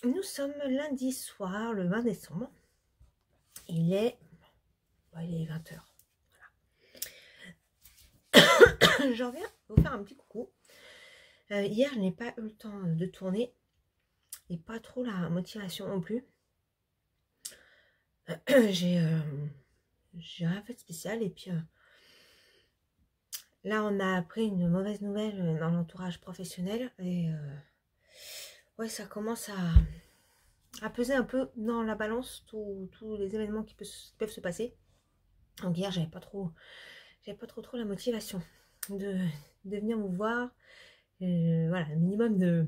Nous sommes lundi soir, le 20 décembre. Il est 20 h. Voilà. Je reviens vous faire un petit coucou. Hier, je n'ai pas eu le temps de tourner et pas trop la motivation non plus. J'ai rien fait de spécial et puis là, on a appris une mauvaise nouvelle dans l'entourage professionnel et ouais, ça commence à peser un peu dans la balance tous les événements qui peuvent se passer. Donc hier, j'avais pas trop la motivation de venir vous voir. Voilà, un minimum de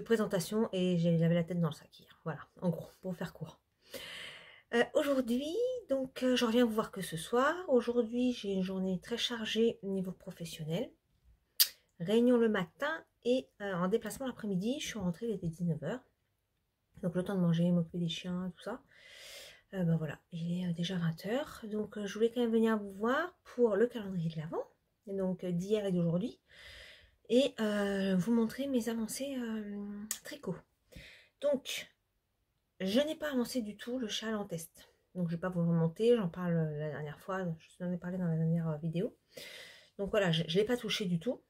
présentation et j'avais la tête dans le sac hier. Voilà, en gros, pour faire court. Aujourd'hui, donc je reviens vous voir que ce soir. Aujourd'hui, j'ai une journée très chargée au niveau professionnel. Réunion le matin et en déplacement l'après-midi. Je suis rentrée, il était 19 h. Donc le temps de manger, m'occuper des chiens, tout ça. Ben voilà, il est déjà 20 h. Donc je voulais quand même venir vous voir pour le calendrier de l'Avent. Donc d'hier et d'aujourd'hui. Et vous montrer mes avancées tricot. Donc, je n'ai pas avancé du tout le châle en test. Donc, je ne vais pas vous le remonter. J'en parle la dernière fois. Je vous en ai parlé dans la dernière vidéo. Donc, voilà, je ne l'ai pas touché du tout.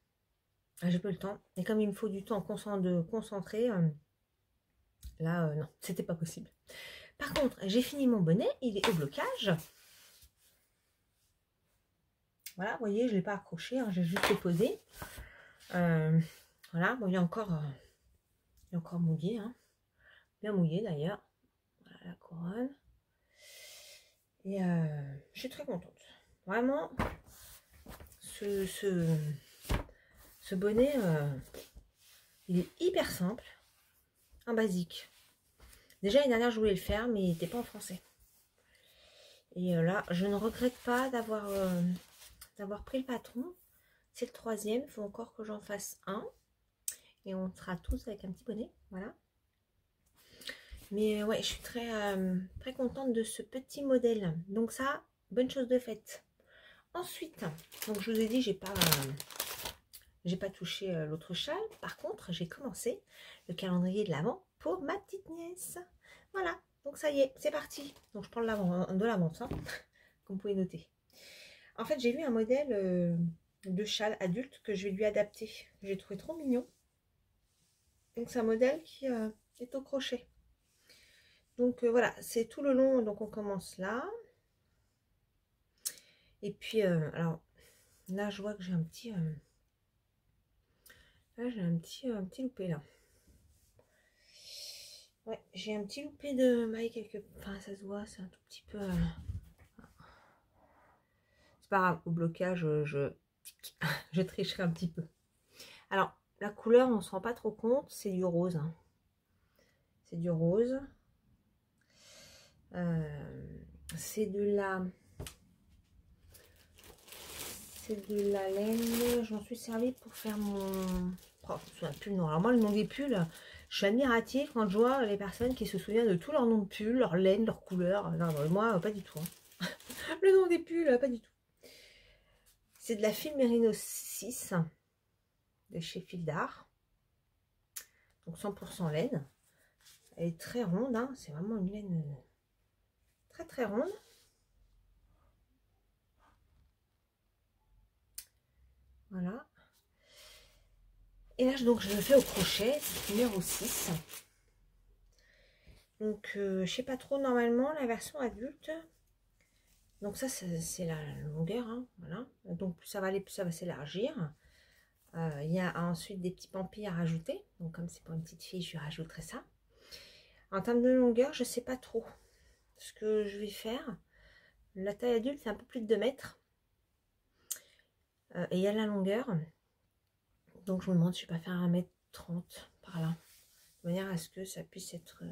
J'ai pas eu le temps. Et comme il me faut du temps de concentrer, là, non, c'était pas possible. Par contre, j'ai fini mon bonnet. Il est au blocage. Voilà, vous voyez, je ne l'ai pas accroché. Hein, j'ai juste posé. Voilà, bon, il est encore mouillé. Hein. Bien mouillé d'ailleurs. Voilà la couronne. Et je suis très contente. Vraiment, ce bonnet, il est hyper simple. Un basique. Déjà, l'année dernière, je voulais le faire, mais il n'était pas en français. Et là, je ne regrette pas d'avoir pris le patron. C'est le 3e. Il faut encore que j'en fasse un. Et on sera tous avec un petit bonnet. Voilà. Mais ouais, je suis très contente de ce petit modèle. Donc ça, bonne chose de faite. Ensuite, donc je vous ai dit, j'ai pas touché l'autre châle. Par contre, j'ai commencé le calendrier de l'Avent pour ma petite nièce. Voilà, donc ça y est, c'est parti. Donc je prends de l'avance, hein, comme vous pouvez noter. En fait, j'ai vu un modèle de châle adulte que je vais lui adapter. J'ai trouvé trop mignon. Donc c'est un modèle qui est au crochet. Donc voilà, c'est tout le long. Donc on commence là. Et puis, alors, là, je vois que j'ai un petit... là, j'ai un petit loupé, là. Ouais, j'ai un petit loupé de maille quelque part. Enfin, ça se voit, c'est un tout petit peu... C'est pas grave, au blocage, je tricherai un petit peu. Alors, la couleur, on ne se rend pas trop compte, c'est du rose. Hein. C'est du rose. C'est de la... C'est de la laine. Je m'en suis servi pour faire mon... Oh, je me souviens plus le nom. Alors moi, le nom des pulls, je suis admirative quand je vois les personnes qui se souviennent de tous leurs noms de pulls, leur laine, leur couleur. Non, moi, pas du tout. Hein. Le nom des pulls, pas du tout. C'est de la fil Merino 6 de chez Fil d'Art. Donc 100% laine. Elle est très ronde. Hein. C'est vraiment une laine très très ronde. Voilà. Et là, donc, je le fais au crochet. C'est numéro 6. Donc, je sais pas trop, normalement, la version adulte. Donc ça, c'est la longueur. Hein, voilà. Donc, plus ça va aller, plus ça va s'élargir. Il y a ensuite des petits pampis à rajouter. Donc, comme c'est pour une petite fille, je lui rajouterai ça. En termes de longueur, je sais pas trop ce que je vais faire. La taille adulte, c'est un peu plus de 2 mètres. Et il y a la longueur. Donc, je me demande si je vais pas faire 1,30 m par là. De manière à ce que ça puisse être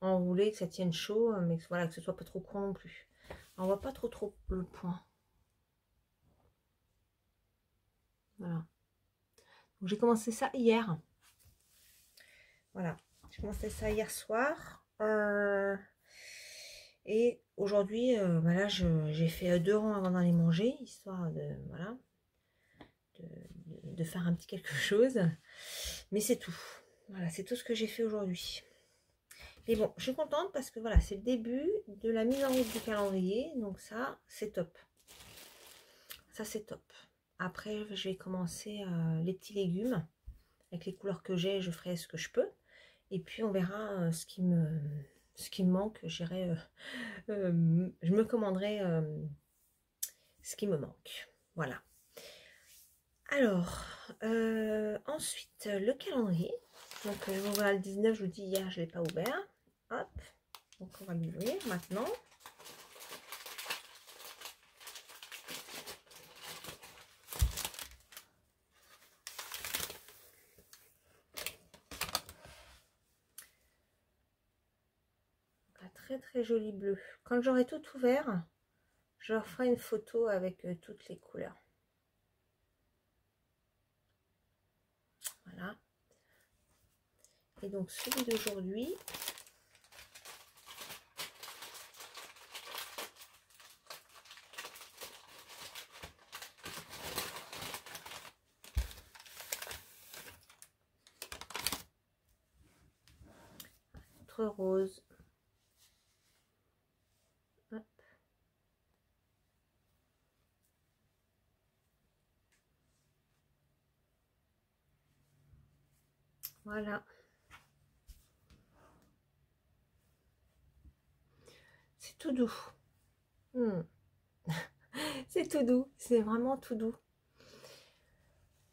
enroulé, que ça tienne chaud, mais que, voilà, que ce soit pas trop court non plus. Alors, on voit pas trop le point. Voilà. Donc, j'ai commencé ça hier. Voilà. J'ai commencé ça hier soir. Et aujourd'hui, voilà, j'ai fait 2 rangs avant d'aller manger, histoire de, voilà, de faire un petit quelque chose. Mais c'est tout. Voilà, c'est tout ce que j'ai fait aujourd'hui. Mais bon, je suis contente parce que voilà, c'est le début de la mise en route du calendrier. Donc ça, c'est top. Ça, c'est top. Après, je vais commencer les petits légumes. Avec les couleurs que j'ai, je ferai ce que je peux. Et puis, on verra ce qui me manque. J'irai, je me commanderai ce qui me manque. Voilà. Alors, ensuite, le calendrier. Donc, je vais ouvrir le 19. Je vous dis, hier, je ne l'ai pas ouvert. Hop. Donc, on va l'ouvrir maintenant. Un très très joli bleu. Quand j'aurai tout ouvert, je leur ferai une photo avec toutes les couleurs. Voilà. Et donc celui d'aujourd'hui, notre rose. Hop. Voilà. C'est tout doux. C'est tout doux. C'est vraiment tout doux.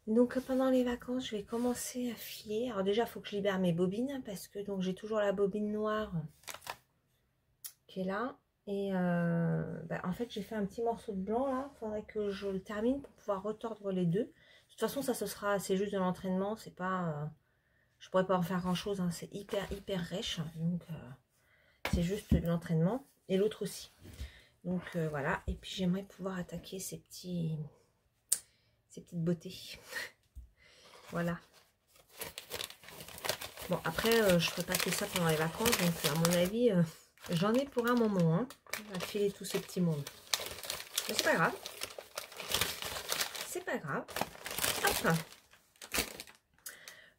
Donc pendant les vacances, je vais commencer à filer. Alors déjà, il faut que je libère mes bobines parce que donc j'ai toujours la bobine noire qui est là. Et en fait, j'ai fait un petit morceau de blanc là. Il faudrait que je le termine pour pouvoir retordre les deux. De toute façon, ça ce sera, c'est juste de l'entraînement. C'est pas, je pourrais pas en faire grand chose. Hein, c'est hyper rêche. Donc c'est juste de l'entraînement. Et l'autre aussi. Donc voilà. Et puis j'aimerais pouvoir attaquer ces petites beautés. Voilà. Bon, après, je ne ferai pas que ça pendant les vacances. Donc, à mon avis, j'en ai pour un moment. Hein, à filer tout ce petit monde. Mais c'est pas grave. C'est pas grave. Hop.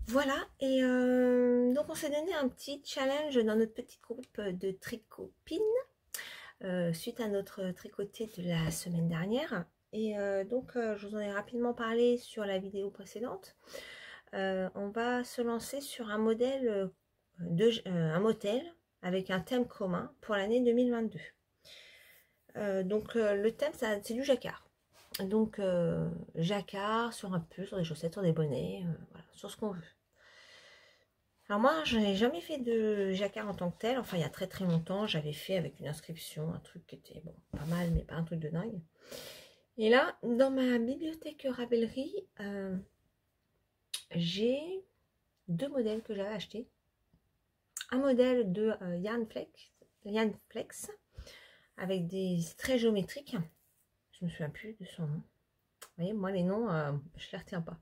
Voilà. Et donc, on s'est donné un petit challenge dans notre petit groupe de tricopines. Suite à notre tricoté de la semaine dernière. Et donc, je vous en ai rapidement parlé sur la vidéo précédente. On va se lancer sur un modèle, un motel avec un thème commun pour l'année 2022. Donc, le thème, c'est du jacquard. Donc, jacquard sur un pull, sur des chaussettes, sur des bonnets, voilà, sur ce qu'on veut. Alors moi, je n'ai jamais fait de jacquard en tant que tel. Enfin, il y a très très longtemps, j'avais fait avec une inscription, un truc qui était bon, pas mal, mais pas un truc de dingue. Et là, dans ma bibliothèque Ravelry, j'ai deux modèles que j'avais achetés. Un modèle de Yarn Flex avec des traits géométriques. Je me souviens plus de son nom. Vous voyez, moi les noms, je les retiens pas.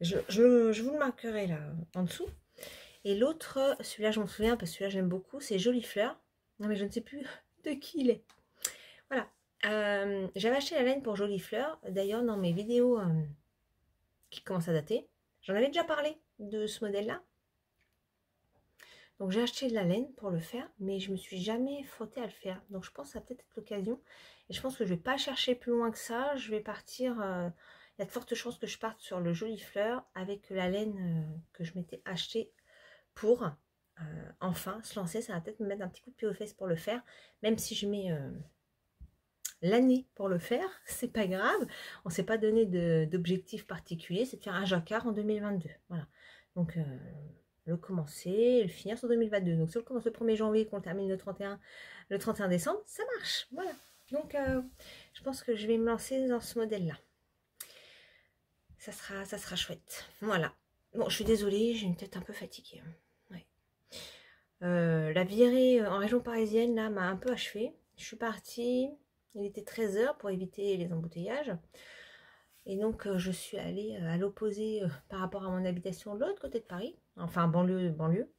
Je vous le marquerai là en dessous. Et l'autre, celui-là je m'en souviens parce que celui-là j'aime beaucoup, c'est Jolie Fleur. Non mais je ne sais plus de qui il est. Voilà. J'avais acheté la laine pour Jolie Fleur. D'ailleurs dans mes vidéos qui commencent à dater, j'en avais déjà parlé de ce modèle-là. Donc j'ai acheté de la laine pour le faire, mais je me suis jamais frottée à le faire. Donc je pense que ça va peut-être être l'occasion. Et je pense que je vais pas chercher plus loin que ça. Je vais partir, il y a de fortes chances que je parte sur le Jolie Fleur avec la laine que je m'étais achetée pour enfin se lancer. Ça va peut-être me mettre un petit coup de pied aux fesses pour le faire. Même si je mets l'année pour le faire, c'est pas grave. On s'est pas donné d'objectif particulier. C'est de faire un jacquard en 2022. Voilà. Donc le commencer et le finir sur 2022. Donc si on le commence le 1er janvier, qu'on le termine le 31 décembre, ça marche. Voilà. Donc je pense que je vais me lancer dans ce modèle-là. Ça sera chouette. Voilà. Bon, je suis désolée, j'ai une tête un peu fatiguée. Ouais. La virée en région parisienne, là, m'a un peu achevée. Je suis partie, il était 13 h pour éviter les embouteillages. Et donc, je suis allée à l'opposé par rapport à mon habitation de l'autre côté de Paris. Enfin, banlieue.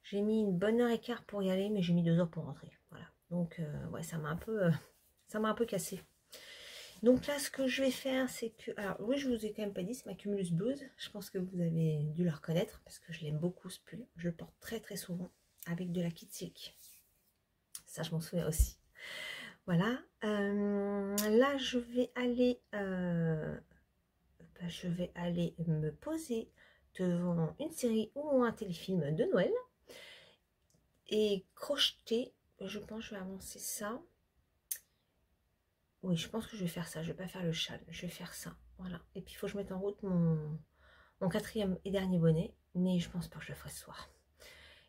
J'ai mis une bonne heure et quart pour y aller, mais j'ai mis 2 heures pour rentrer. Voilà. Donc, ouais, ça m'a un peu cassé. Donc là, ce que je vais faire, c'est que... Alors oui, je vous ai quand même pas dit, c'est ma Cumulus Blues. Je pense que vous avez dû la reconnaître parce que je l'aime beaucoup ce pull. Je le porte très très souvent avec de la Kid Silk. Ça, je m'en souviens aussi. Voilà. Là, je vais aller me poser devant une série ou un téléfilm de Noël et crocheter. Je pense que je vais avancer ça. Oui, je pense que je vais faire ça. Je vais pas faire le châle. Je vais faire ça. Voilà. Et puis, il faut que je mette en route mon quatrième et dernier bonnet. Mais je pense pas que je le ferai ce soir.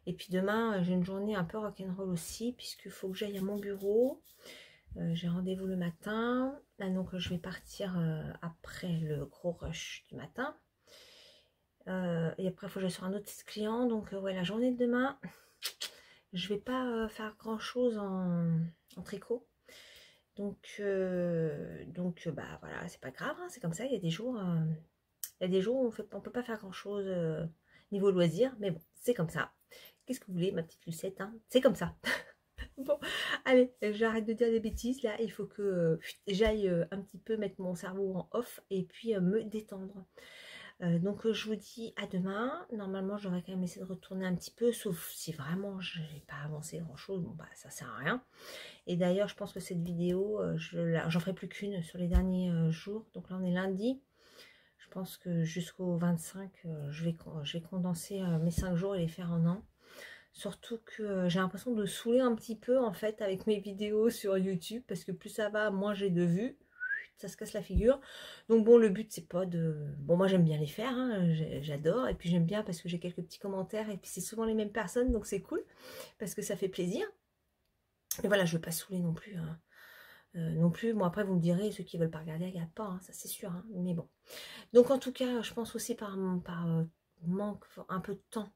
Et puis demain, j'ai une journée un peu rock'n'roll aussi, puisqu'il faut que j'aille à mon bureau. J'ai rendez-vous le matin. Là, donc, je vais partir après le gros rush du matin. Et après, il faut que j'aille sur un autre client. Donc, ouais, la journée de demain, je vais pas faire grand-chose en tricot. Donc bah voilà, c'est pas grave, hein, c'est comme ça. Il y a des jours où on peut pas faire grand-chose niveau loisir, mais bon, c'est comme ça. Qu'est-ce que vous voulez, ma petite Lucette, hein, c'est comme ça. Bon, allez, j'arrête de dire des bêtises. Là, il faut que j'aille un petit peu mettre mon cerveau en off et puis me détendre. Donc je vous dis à demain. Normalement, j'aurais quand même essayé de retourner un petit peu, sauf si vraiment je n'ai pas avancé grand chose. Bon bah ça sert à rien. Et d'ailleurs, je pense que cette vidéo, j'en ferai plus qu'une sur les derniers jours. Donc là, on est lundi. Je pense que jusqu'au 25, je vais condenser mes 5 jours et les faire en un. Surtout que j'ai l'impression de saouler un petit peu en fait avec mes vidéos sur YouTube. Parce que plus ça va, moins j'ai de vues. Ça se casse la figure. Donc bon, le but c'est pas de... Bon, moi j'aime bien les faire, hein, j'adore. Et puis j'aime bien parce que j'ai quelques petits commentaires. Et puis c'est souvent les mêmes personnes, donc c'est cool. Parce que ça fait plaisir. Mais voilà, je veux pas saouler non plus. Hein. Bon après vous me direz, ceux qui veulent pas regarder, regardent pas, hein, ça c'est sûr. Hein, mais bon. Donc en tout cas, je pense aussi par manque un peu de temps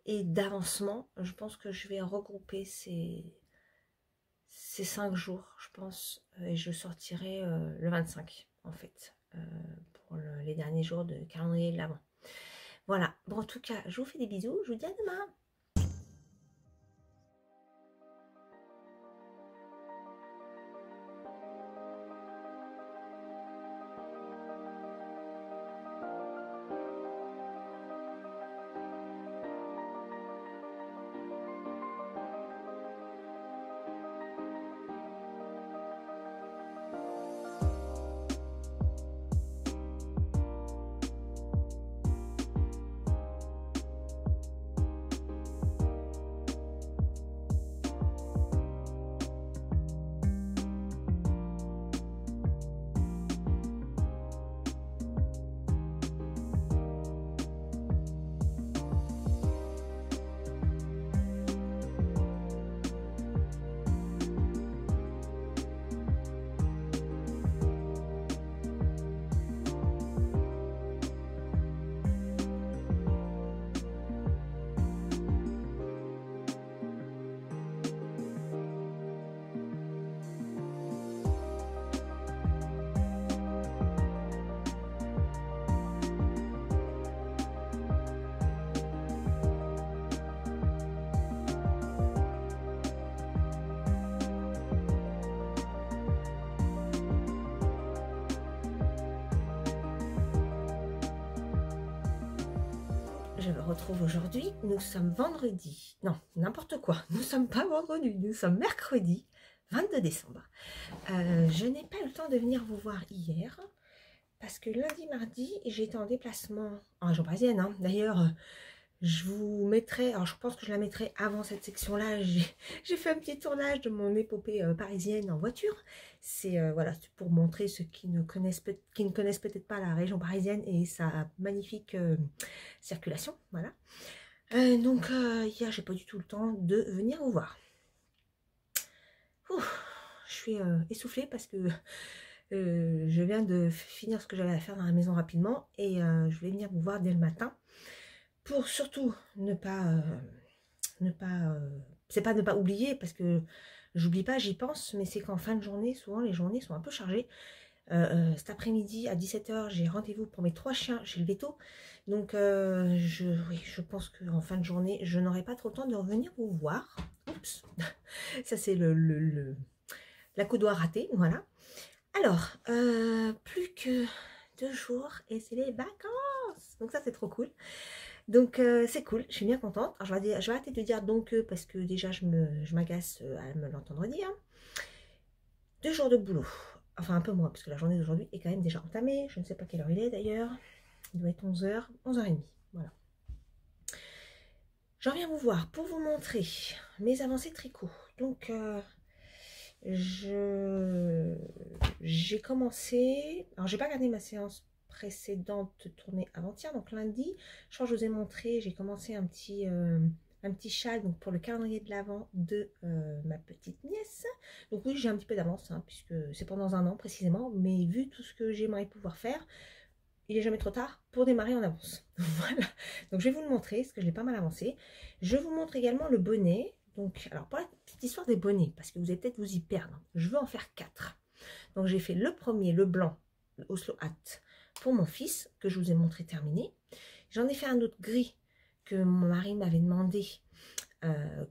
et d'avancement, je pense que je vais regrouper ces 5 jours, je pense, et je sortirai le 25 en fait, pour les derniers jours de calendrier de l'Avent. Voilà, bon en tout cas, je vous fais des bisous, je vous dis à demain. Je me retrouve aujourd'hui, nous sommes vendredi, non, n'importe quoi, nous sommes pas vendredi, nous sommes mercredi 22 décembre. Je n'ai pas eu le temps de venir vous voir hier, parce que lundi, mardi, j'étais en déplacement en région parisienne, hein. D'ailleurs, je vous mettrai, alors je pense que je la mettrai avant cette section-là, j'ai fait un petit tournage de mon épopée parisienne en voiture. C'est voilà, pour montrer ceux qui ne connaissent peut-être pas la région parisienne et sa magnifique circulation, voilà. Donc hier, j'ai pas du tout le temps de venir vous voir. Je suis essoufflée parce que je viens de finir ce que j'avais à faire dans la maison rapidement et je vais venir vous voir dès le matin. Pour surtout c'est pas ne pas oublier, parce que j'oublie pas, j'y pense, mais c'est qu'en fin de journée, souvent les journées sont un peu chargées. Cet après-midi à 17 h, j'ai rendez-vous pour mes 3 chiens chez le veto. Donc je pense qu'en fin de journée, je n'aurai pas trop le temps de revenir vous voir. Oups, ça c'est la coudoir ratée, voilà. Alors, plus que 2 jours et c'est les vacances. Donc ça, c'est trop cool. Donc c'est cool, je suis bien contente. Alors, je vais arrêter de dire donc parce que déjà, je m'agace à me l'entendre dire. 2 jours de boulot. Enfin, un peu moins, parce que la journée d'aujourd'hui est quand même déjà entamée. Je ne sais pas quelle heure il est d'ailleurs. Il doit être 11h, 11h30. Voilà. J'en viens vous voir pour vous montrer mes avancées tricot. Donc, j'ai commencé, alors j'ai pas regardé ma séance précédente tournée avant-hier, donc lundi, je crois que je vous ai montré, j'ai commencé un petit châle donc pour le calendrier de l'Avent de ma petite nièce. Donc oui, j'ai un petit peu d'avance, hein, puisque c'est pendant un an précisément, mais vu tout ce que j'aimerais pouvoir faire, il n'est jamais trop tard pour démarrer en avance. Voilà, donc je vais vous le montrer, parce que je l'ai pas mal avancé. Je vous montre également le bonnet. Donc, alors pour la petite histoire des bonnets, parce que vous allez peut-être vous y perdre, je veux en faire 4. Donc j'ai fait le premier, le blanc, le Oslo Hat, pour mon fils, que je vous ai montré terminé. J'en ai fait un autre gris, que mon mari m'avait demandé,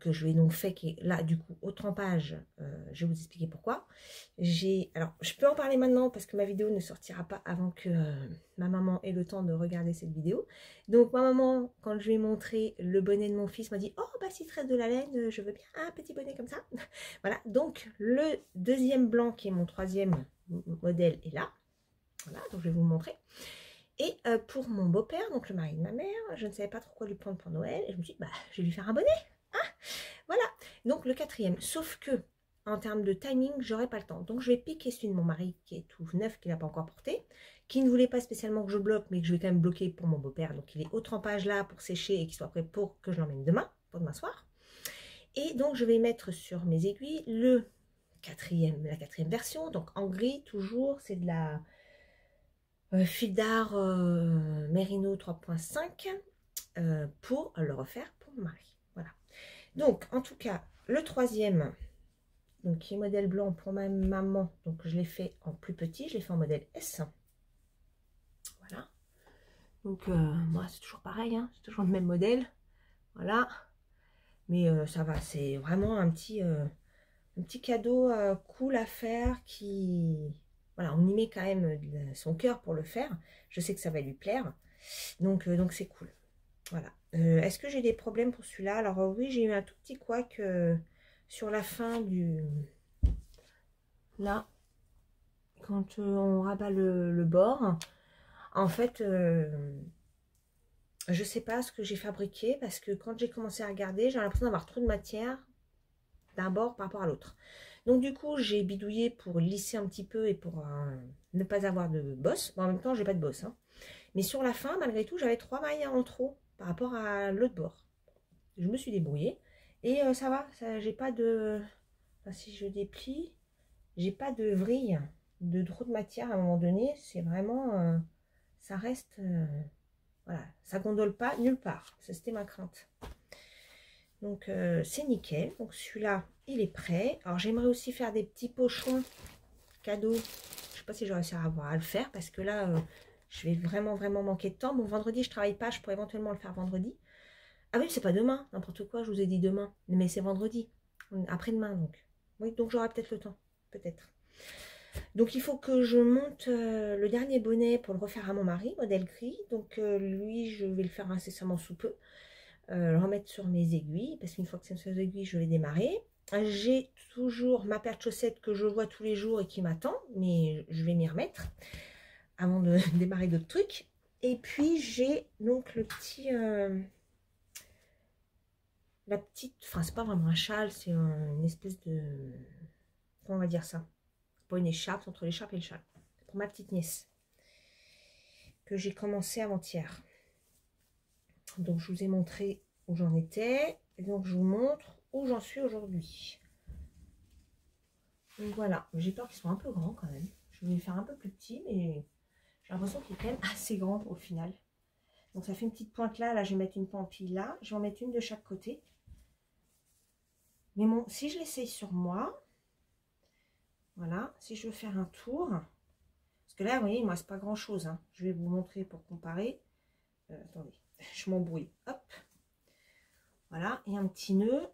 que je lui ai donc fait, qui est là du coup au trempage. Je vais vous expliquer pourquoi. Alors je peux en parler maintenant parce que ma vidéo ne sortira pas avant que ma maman ait le temps de regarder cette vidéo. Donc ma maman, quand je lui ai montré le bonnet de mon fils, m'a dit: oh bah s'il te reste de la laine, je veux bien un petit bonnet comme ça. Voilà, donc le deuxième blanc qui est mon troisième modèle est là. Voilà, donc je vais vous le montrer. Et pour mon beau-père, donc le mari de ma mère, je ne savais pas trop quoi lui prendre pour Noël. Et je me suis dit, bah, je vais lui faire un bonnet. Ah, voilà, donc le quatrième. Sauf que, en termes de timing, j'aurais pas le temps. Donc je vais piquer celui de mon mari qui est tout neuf, qu'il n'a pas encore porté, qui ne voulait pas spécialement que je bloque, mais que je vais quand même bloquer pour mon beau-père. Donc il est au trempage là pour sécher et qu'il soit prêt pour que je l'emmène demain, pour demain soir. Et donc je vais mettre sur mes aiguilles la quatrième version, donc en gris toujours, c'est de la fil d'art Merino 3.5 pour le refaire pour mon mari. Voilà. Donc, en tout cas, le troisième, donc, qui est modèle blanc pour ma maman, donc je l'ai fait en plus petit, je l'ai fait en modèle S. Voilà. Donc, moi, c'est toujours pareil, hein, c'est toujours le même modèle. Voilà. Mais ça va, c'est vraiment un petit cadeau cool à faire qui... Voilà, on y met quand même son cœur pour le faire. Je sais que ça va lui plaire. Donc c'est cool. Voilà. Est-ce que j'ai des problèmes pour celui-là? Alors oui, j'ai eu un tout petit couac sur la fin du... Là, quand on rabat le bord. En fait, je sais pas ce que j'ai fabriqué parce que quand j'ai commencé à regarder, j'ai l'impression d'avoir trop de matière d'un bord par rapport à l'autre. Donc du coup, j'ai bidouillé pour lisser un petit peu et pour ne pas avoir de bosse. Bon, en même temps, j'ai pas de bosse, hein. Mais sur la fin, malgré tout, j'avais 3 mailles en trop par rapport à l'autre bord. Je me suis débrouillée et ça va, j'ai pas de... Enfin, si je déplie, j'ai pas de vrille, de trop de matière à un moment donné. C'est vraiment... ça reste... voilà, ça gondole pas nulle part. C'était ma crainte. Donc c'est nickel. Donc celui-là, il est prêt. Alors j'aimerais aussi faire des petits pochons cadeaux. Je sais pas si j'aurai réussi à le faire parce que là, je vais vraiment manquer de temps. Bon, vendredi, je travaille pas. Je pourrais éventuellement le faire vendredi. Ah oui, c'est pas demain. N'importe quoi, je vous ai dit demain. Mais c'est vendredi. Après-demain, donc. Oui, donc j'aurai peut-être le temps. Peut-être. Donc il faut que je monte le dernier bonnet pour le refaire à mon mari, modèle gris. Donc lui, je vais le faire incessamment sous peu. Le remettre sur mes aiguilles, parce qu'une fois que c'est sur mes aiguilles, je vais démarrer. J'ai toujours ma paire de chaussettes que je vois tous les jours et qui m'attend, mais je vais m'y remettre avant de démarrer d'autres trucs. Et puis j'ai donc le petit... la petite... Enfin, c'est pas vraiment un châle, c'est une espèce de... Comment on va dire ça? C'est pas une écharpe, c'est entre l'écharpe et le châle. C'est pour ma petite nièce. Que j'ai commencé avant-hier. Donc je vous ai montré où j'en étais. Et donc je vous montre où j'en suis aujourd'hui. Donc voilà, j'ai peur qu'ils soient un peu grands quand même. Je vais les faire un peu plus petits, mais j'ai l'impression qu'il est quand même assez grand au final. Donc ça fait une petite pointe là, je vais mettre une pampille là. Je vais en mettre une de chaque côté. Mais bon, si je l'essaye sur moi, voilà, si je veux faire un tour, parce que là, vous voyez, il ne me reste pas grand chose, hein. Je vais vous montrer pour comparer. Attendez, je m'embrouille. Hop. Voilà, et un petit nœud.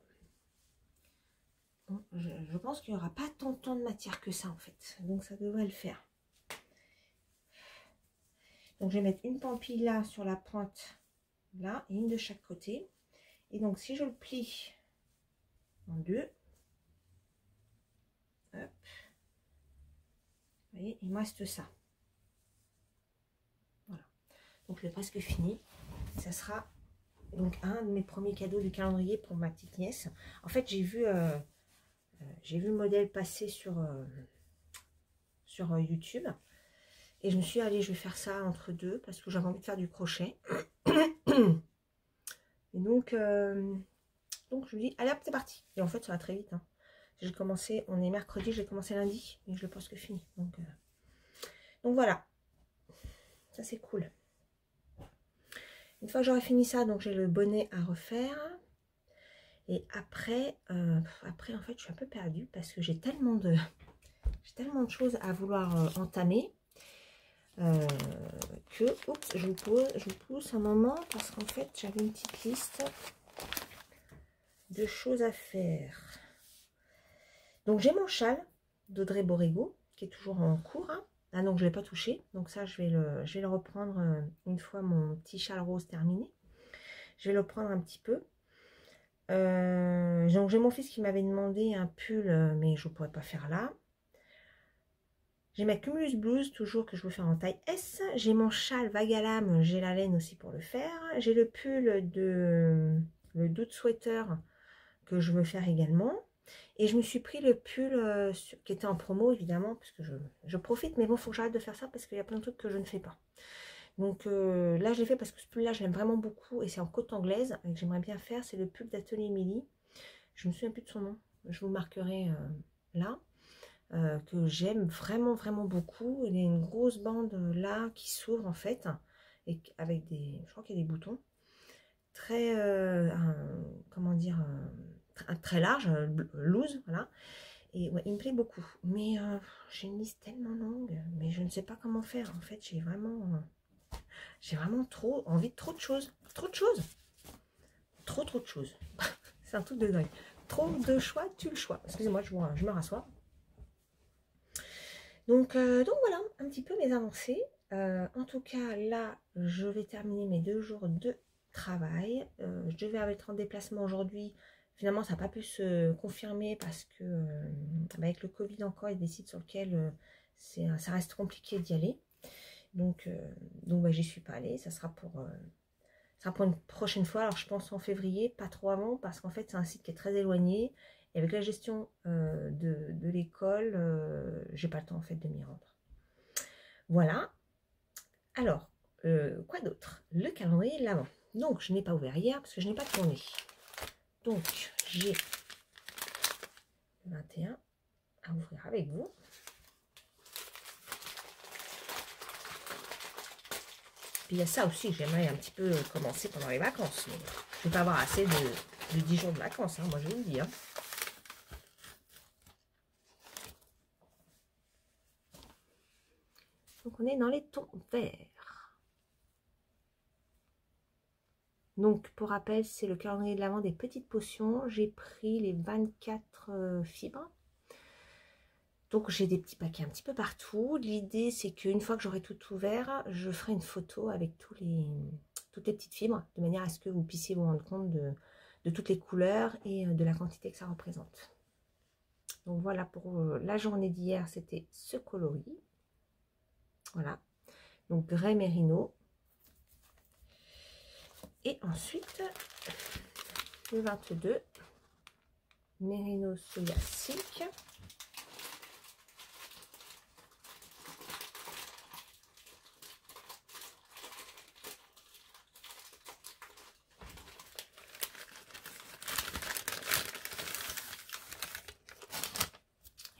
Bon, je pense qu'il n'y aura pas tant de matière que ça en fait. Donc ça devrait le faire. Donc je vais mettre une pampille là sur la pointe, là, et une de chaque côté. Et donc si je le plie en deux, hop, vous voyez, il me reste ça. Voilà. Donc je l'ai presque fini. Ça sera donc un de mes premiers cadeaux du calendrier pour ma petite nièce. En fait, j'ai vu le modèle passer sur YouTube. Et je me suis dit, allez, je vais faire ça entre deux parce que j'avais envie de faire du crochet. Et donc je me dis, allez hop, c'est parti. Et en fait, ça va très vite. Hein. J'ai commencé, on est mercredi, j'ai commencé lundi et je l'ai presque fini. Donc voilà, ça c'est cool. Une fois que j'aurai fini ça, donc j'ai le bonnet à refaire. Et après, en fait, je suis un peu perdue parce que j'ai tellement de choses à vouloir entamer. Que, oups, je vous pousse un moment parce qu'en fait j'avais une petite liste de choses à faire. Donc j'ai mon châle d'Audrey Borrego qui est toujours en cours. Hein. Ah donc je ne l'ai pas touché, donc ça je vais le reprendre une fois mon petit châle rose terminé. Je vais le prendre un petit peu. Donc j'ai mon fils qui m'avait demandé un pull, mais je ne pourrais pas faire là. J'ai ma Cumulus Blouse, toujours que je veux faire en taille S. J'ai mon châle vague à lame, j'ai la laine aussi pour le faire. J'ai le pull le Dude Sweater que je veux faire également. Et je me suis pris le pull qui était en promo, évidemment, parce que je profite. Mais bon, il faut que j'arrête de faire ça parce qu'il y a plein de trucs que je ne fais pas. Donc là, je l'ai fait parce que ce pull-là, je l'aime vraiment beaucoup. Et c'est en côte anglaise et que j'aimerais bien faire. C'est le pull d'Atelier Milly. Je me souviens plus de son nom. Je vous marquerai là. Que j'aime vraiment beaucoup. Il y a une grosse bande là qui s'ouvre en fait et avec des, je crois qu'il y a des boutons très comment dire, très large, loose, voilà. Et ouais, il me plaît beaucoup, mais j'ai une liste tellement longue, mais je ne sais pas comment faire. En fait, j'ai vraiment trop envie de trop de choses, trop de choses. C'est un truc de dingue. Trop de choix, tu le choix. Excusez-moi, je me rassois. Donc voilà, un petit peu mes avancées. En tout cas, là, je vais terminer mes 2 jours de travail. Je devais être en déplacement aujourd'hui. Finalement, ça n'a pas pu se confirmer parce que avec le Covid encore, il y a des sites sur lesquels ça reste compliqué d'y aller. Donc ouais, j'y suis pas allée. Ça sera pour une prochaine fois. Alors, je pense en février, pas trop avant, parce qu'en fait, c'est un site qui est très éloigné. Et avec la gestion de l'école, j'ai pas le temps en fait de m'y rendre. Voilà. Alors, quoi d'autre? Le calendrier de l'Avent. Donc, je n'ai pas ouvert hier parce que je n'ai pas tourné. Donc, j'ai le 21 à ouvrir avec vous. Puis il y a ça aussi, j'aimerais un petit peu commencer pendant les vacances. Mais je ne vais pas avoir assez de 10 jours de vacances, hein, moi je vous le dis. Hein. Donc on est dans les tons verts. Donc pour rappel, c'est le calendrier de l'Avent des petites potions. J'ai pris les 24 fibres. Donc j'ai des petits paquets un petit peu partout. L'idée c'est qu'une fois que j'aurai tout ouvert, je ferai une photo avec toutes les petites fibres, de manière à ce que vous puissiez vous rendre compte de toutes les couleurs et de la quantité que ça représente. Donc voilà pour la journée d'hier, c'était ce coloris. Voilà, donc grès mérino. Et ensuite, le 22, mérino soya silk.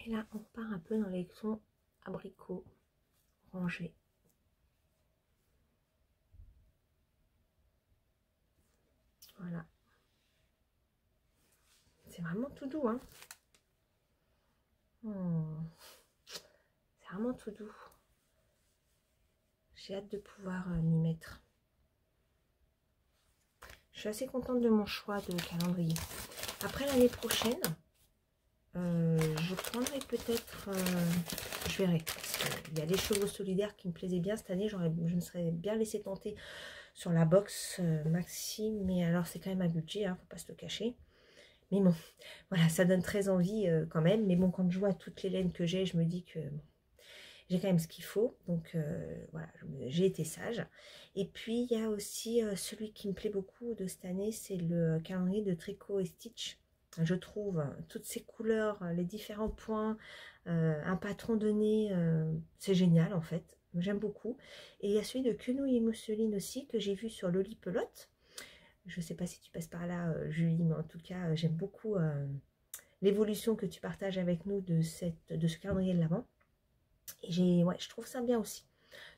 Et là, on part un peu dans les tons abricot orangé. Voilà. C'est vraiment tout doux, hein. C'est vraiment tout doux. J'ai hâte de pouvoir m'y mettre. Je suis assez contente de mon choix de calendrier. Après l'année prochaine, Je prendrai peut-être, je verrai. Il y a les chevaux solidaires qui me plaisaient bien cette année. Je me serais bien laissé tenter sur la box maxi, mais alors c'est quand même un budget, hein, faut pas se le cacher. Mais bon, voilà, ça donne très envie quand même. Mais bon, quand je vois toutes les laines que j'ai, je me dis que bon, j'ai quand même ce qu'il faut. Donc voilà, j'ai été sage. Et puis il y a aussi celui qui me plaît beaucoup de cette année, c'est le calendrier de Tricot et Stitch. Je trouve toutes ces couleurs, les différents points, un patron donné, c'est génial en fait. J'aime beaucoup. Et il y a celui de Quenouille et Mousseline aussi que j'ai vu sur Loli Pelote. Je ne sais pas si tu passes par là, Julie, mais en tout cas, j'aime beaucoup l'évolution que tu partages avec nous de ce calendrier de l'Avent. Et ouais, je trouve ça bien aussi.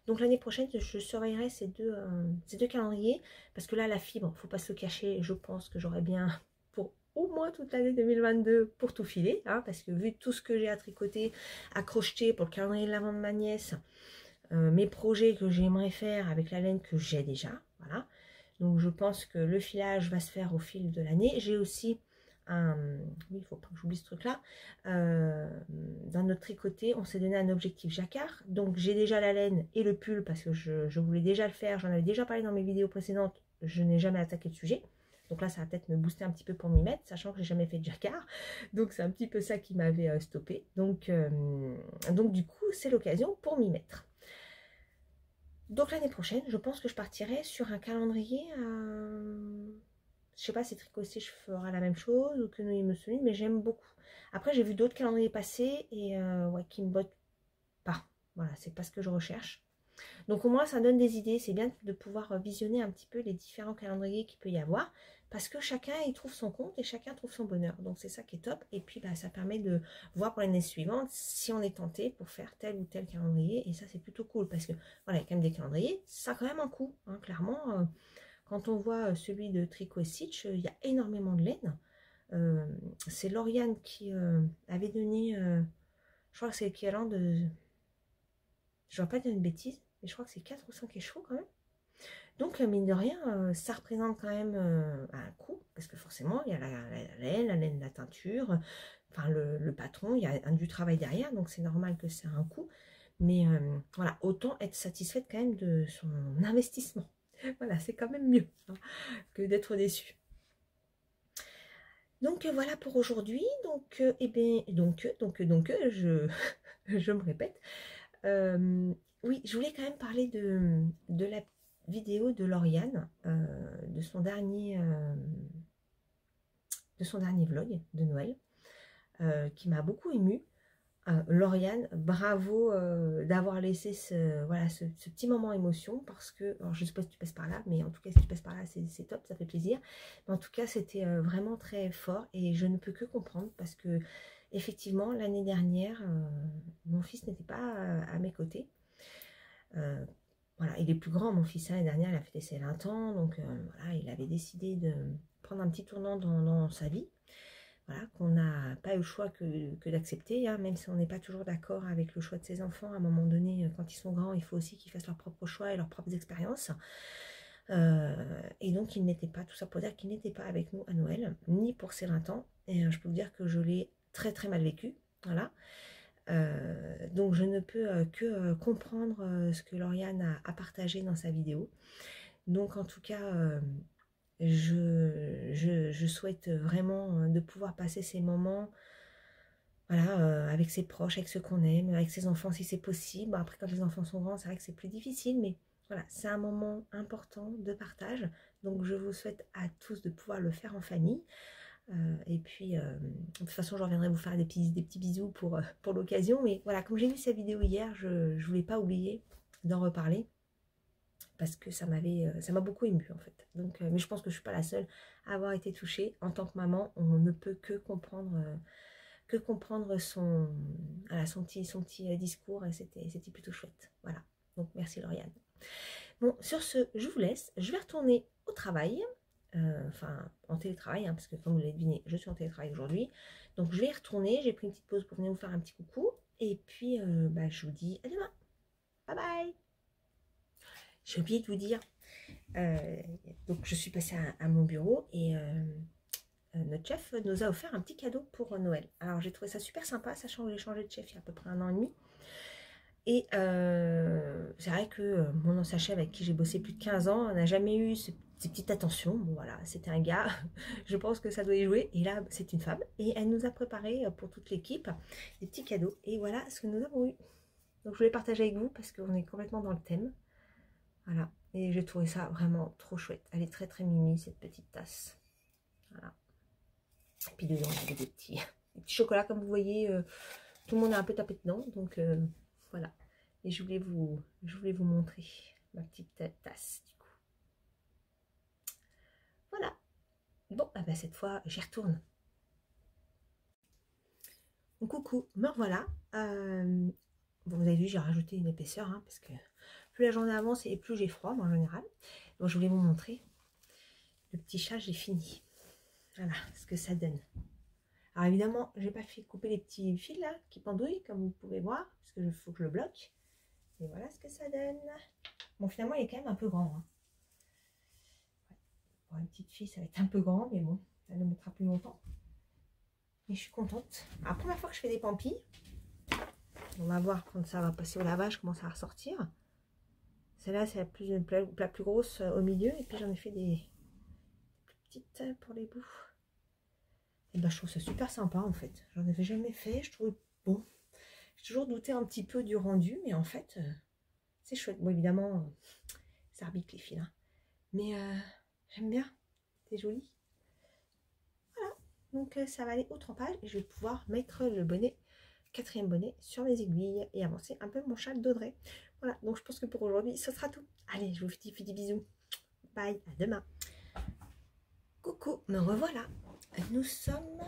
Donc l'année prochaine, je surveillerai ces deux calendriers, parce que là, la fibre, il ne faut pas se le cacher, je pense que j'aurai bien pour au moins toute l'année 2022 pour tout filer, hein, parce que vu tout ce que j'ai à tricoter, à crocheter pour le calendrier de l'Avent de ma nièce, mes projets que j'aimerais faire avec la laine que j'ai déjà, voilà. Donc je pense que le filage va se faire au fil de l'année. J'ai aussi un... Oui, il ne faut pas que j'oublie ce truc-là. Dans notre tricoté, on s'est donné un objectif jacquard. Donc j'ai déjà la laine et le pull parce que je voulais déjà le faire. J'en avais déjà parlé dans mes vidéos précédentes. Je n'ai jamais attaqué le sujet. Donc là, ça va peut-être me booster un petit peu pour m'y mettre, sachant que j'ai jamais fait de jacquard. Donc c'est un petit peu ça qui m'avait stoppé. Donc du coup, c'est l'occasion pour m'y mettre. Donc l'année prochaine, je pense que je partirai sur un calendrier. Je sais pas si Tricot Stitch fera la même chose ou que nous il me souligne, mais j'aime beaucoup. Après, j'ai vu d'autres calendriers passer et ouais, qui me bottent pas. Voilà, c'est pas ce que je recherche. Donc au moins, ça donne des idées. C'est bien de pouvoir visionner un petit peu les différents calendriers qu'il peut y avoir. Parce que chacun y trouve son compte et chacun trouve son bonheur. Donc c'est ça qui est top. Et puis bah, ça permet de voir pour l'année suivante si on est tenté pour faire tel ou tel calendrier. Et ça c'est plutôt cool. Parce que voilà, il y a quand même des calendriers. Ça a quand même un coût. Hein, clairement, quand on voit celui de Tricot et Stitch, il y a énormément de laine. C'est Lauriane qui avait donné, je crois que c'est l'équivalent de, je ne vais pas dire une bêtise, mais je crois que c'est 4 ou 5 écheveaux quand même. Donc, mine de rien, ça représente quand même un coût, parce que forcément, il y a la laine, la teinture, enfin le patron, il y a du travail derrière, donc c'est normal que c'est un coût. Mais voilà, autant être satisfaite quand même de son investissement. Voilà, c'est quand même mieux hein, que d'être déçu. Donc voilà pour aujourd'hui. Donc, eh bien, je me répète. Oui, je voulais quand même parler de la vidéo de Lauriane, de son dernier vlog de Noël, qui m'a beaucoup émue. Lauriane, bravo d'avoir laissé ce petit moment émotion, parce que, alors je ne sais pas si tu passes par là, mais en tout cas si tu passes par là c'est top, ça fait plaisir. Mais en tout cas c'était vraiment très fort et je ne peux que comprendre parce que effectivement l'année dernière mon fils n'était pas à mes côtés. Voilà, il est plus grand mon fils, hein, l'année dernière il a fêté ses 20 ans, donc voilà, il avait décidé de prendre un petit tournant dans sa vie. Voilà, qu'on n'a pas eu le choix que d'accepter, hein, même si on n'est pas toujours d'accord avec le choix de ses enfants. À un moment donné, quand ils sont grands, il faut aussi qu'ils fassent leurs propres choix et leurs propres expériences. Et donc, il n'était pas, tout ça pour dire qu'il n'était pas avec nous à Noël, ni pour ses 20 ans. Et je peux vous dire que je l'ai très très mal vécu. Voilà. Donc, je ne peux que comprendre ce que Lauriane a partagé dans sa vidéo. Donc, en tout cas... Je souhaite vraiment de pouvoir passer ces moments voilà, avec ses proches, avec ceux qu'on aime, avec ses enfants si c'est possible. Après, quand les enfants sont grands, c'est vrai que c'est plus difficile, mais voilà, c'est un moment important de partage. Donc, je vous souhaite à tous de pouvoir le faire en famille. Et puis, de toute façon, je reviendrai vous faire des petits bisous pour l'occasion. Mais voilà, comme j'ai vu cette vidéo hier, je ne voulais pas oublier d'en reparler. Parce que ça m'a beaucoup émue en fait. Donc, mais je pense que je ne suis pas la seule à avoir été touchée. En tant que maman, on ne peut que comprendre son petit discours et c'était plutôt chouette. Voilà, donc merci Lauriane. Bon, sur ce, je vous laisse. Je vais retourner au travail, enfin en télétravail, hein, parce que comme vous l'avez deviné, je suis en télétravail aujourd'hui. Donc je vais y retourner, j'ai pris une petite pause pour venir vous faire un petit coucou. Et puis, bah, je vous dis à demain. Bye bye. J'ai oublié de vous dire, donc je suis passée à mon bureau et notre chef nous a offert un petit cadeau pour Noël. Alors j'ai trouvé ça super sympa, sachant que j'ai changé de chef il y a à peu près 1 an et demi. Et c'est vrai que mon ancien chef avec qui j'ai bossé plus de 15 ans n'a jamais eu ces petites attentions. Bon voilà, c'était un gars, je pense que ça doit y jouer. Et là, c'est une femme. Et elle nous a préparé pour toute l'équipe des petits cadeaux. Et voilà ce que nous avons eu. Donc je voulais partager avec vous parce qu'on est complètement dans le thème. Voilà. Et j'ai trouvé ça vraiment trop chouette. Elle est très très mimi, cette petite tasse. Voilà. Et puis dedans, il y a des petits chocolats, comme vous voyez. Tout le monde a un peu tapé dedans. Donc voilà. Et je voulais vous montrer ma petite tasse du coup. Voilà. Bon, ah ben cette fois, j'y retourne. Donc, coucou, me revoilà. Bon, vous avez vu, j'ai rajouté une épaisseur, hein, parce que plus la journée avance et plus j'ai froid, moi, en général. Donc, je voulais vous montrer. Le petit chat, j'ai fini. Voilà ce que ça donne. Alors, évidemment, j'ai pas fait couper les petits fils, là, qui pendouillent, comme vous pouvez voir, parce qu'il faut que je le bloque. Et voilà ce que ça donne. Bon, finalement, il est quand même un peu grand. Hein. Pour une petite fille, ça va être un peu grand, mais bon, elle le mettra plus longtemps. Et je suis contente. La première fois que je fais des pampis, on va voir quand ça va passer au lavage, comment ça va ressortir. Celle-là, c'est la plus grosse au milieu. Et puis, j'en ai fait des plus petites pour les bouts. Et ben, je trouve ça super sympa, en fait. J'en avais jamais fait. Je trouve bon. J'ai toujours douté un petit peu du rendu, mais en fait, c'est chouette. Bon, évidemment, ça arbitre les fils. Hein. Mais j'aime bien. C'est joli. Voilà. Donc, ça va aller au trempage et je vais pouvoir mettre le bonnet, 4e bonnet, sur mes aiguilles et avancer un peu mon châle d'Audrey. Voilà. Donc, je pense que pour aujourd'hui, ce sera tout. Allez, je vous fais des bisous. Bye. À demain. Coucou, me revoilà. Nous sommes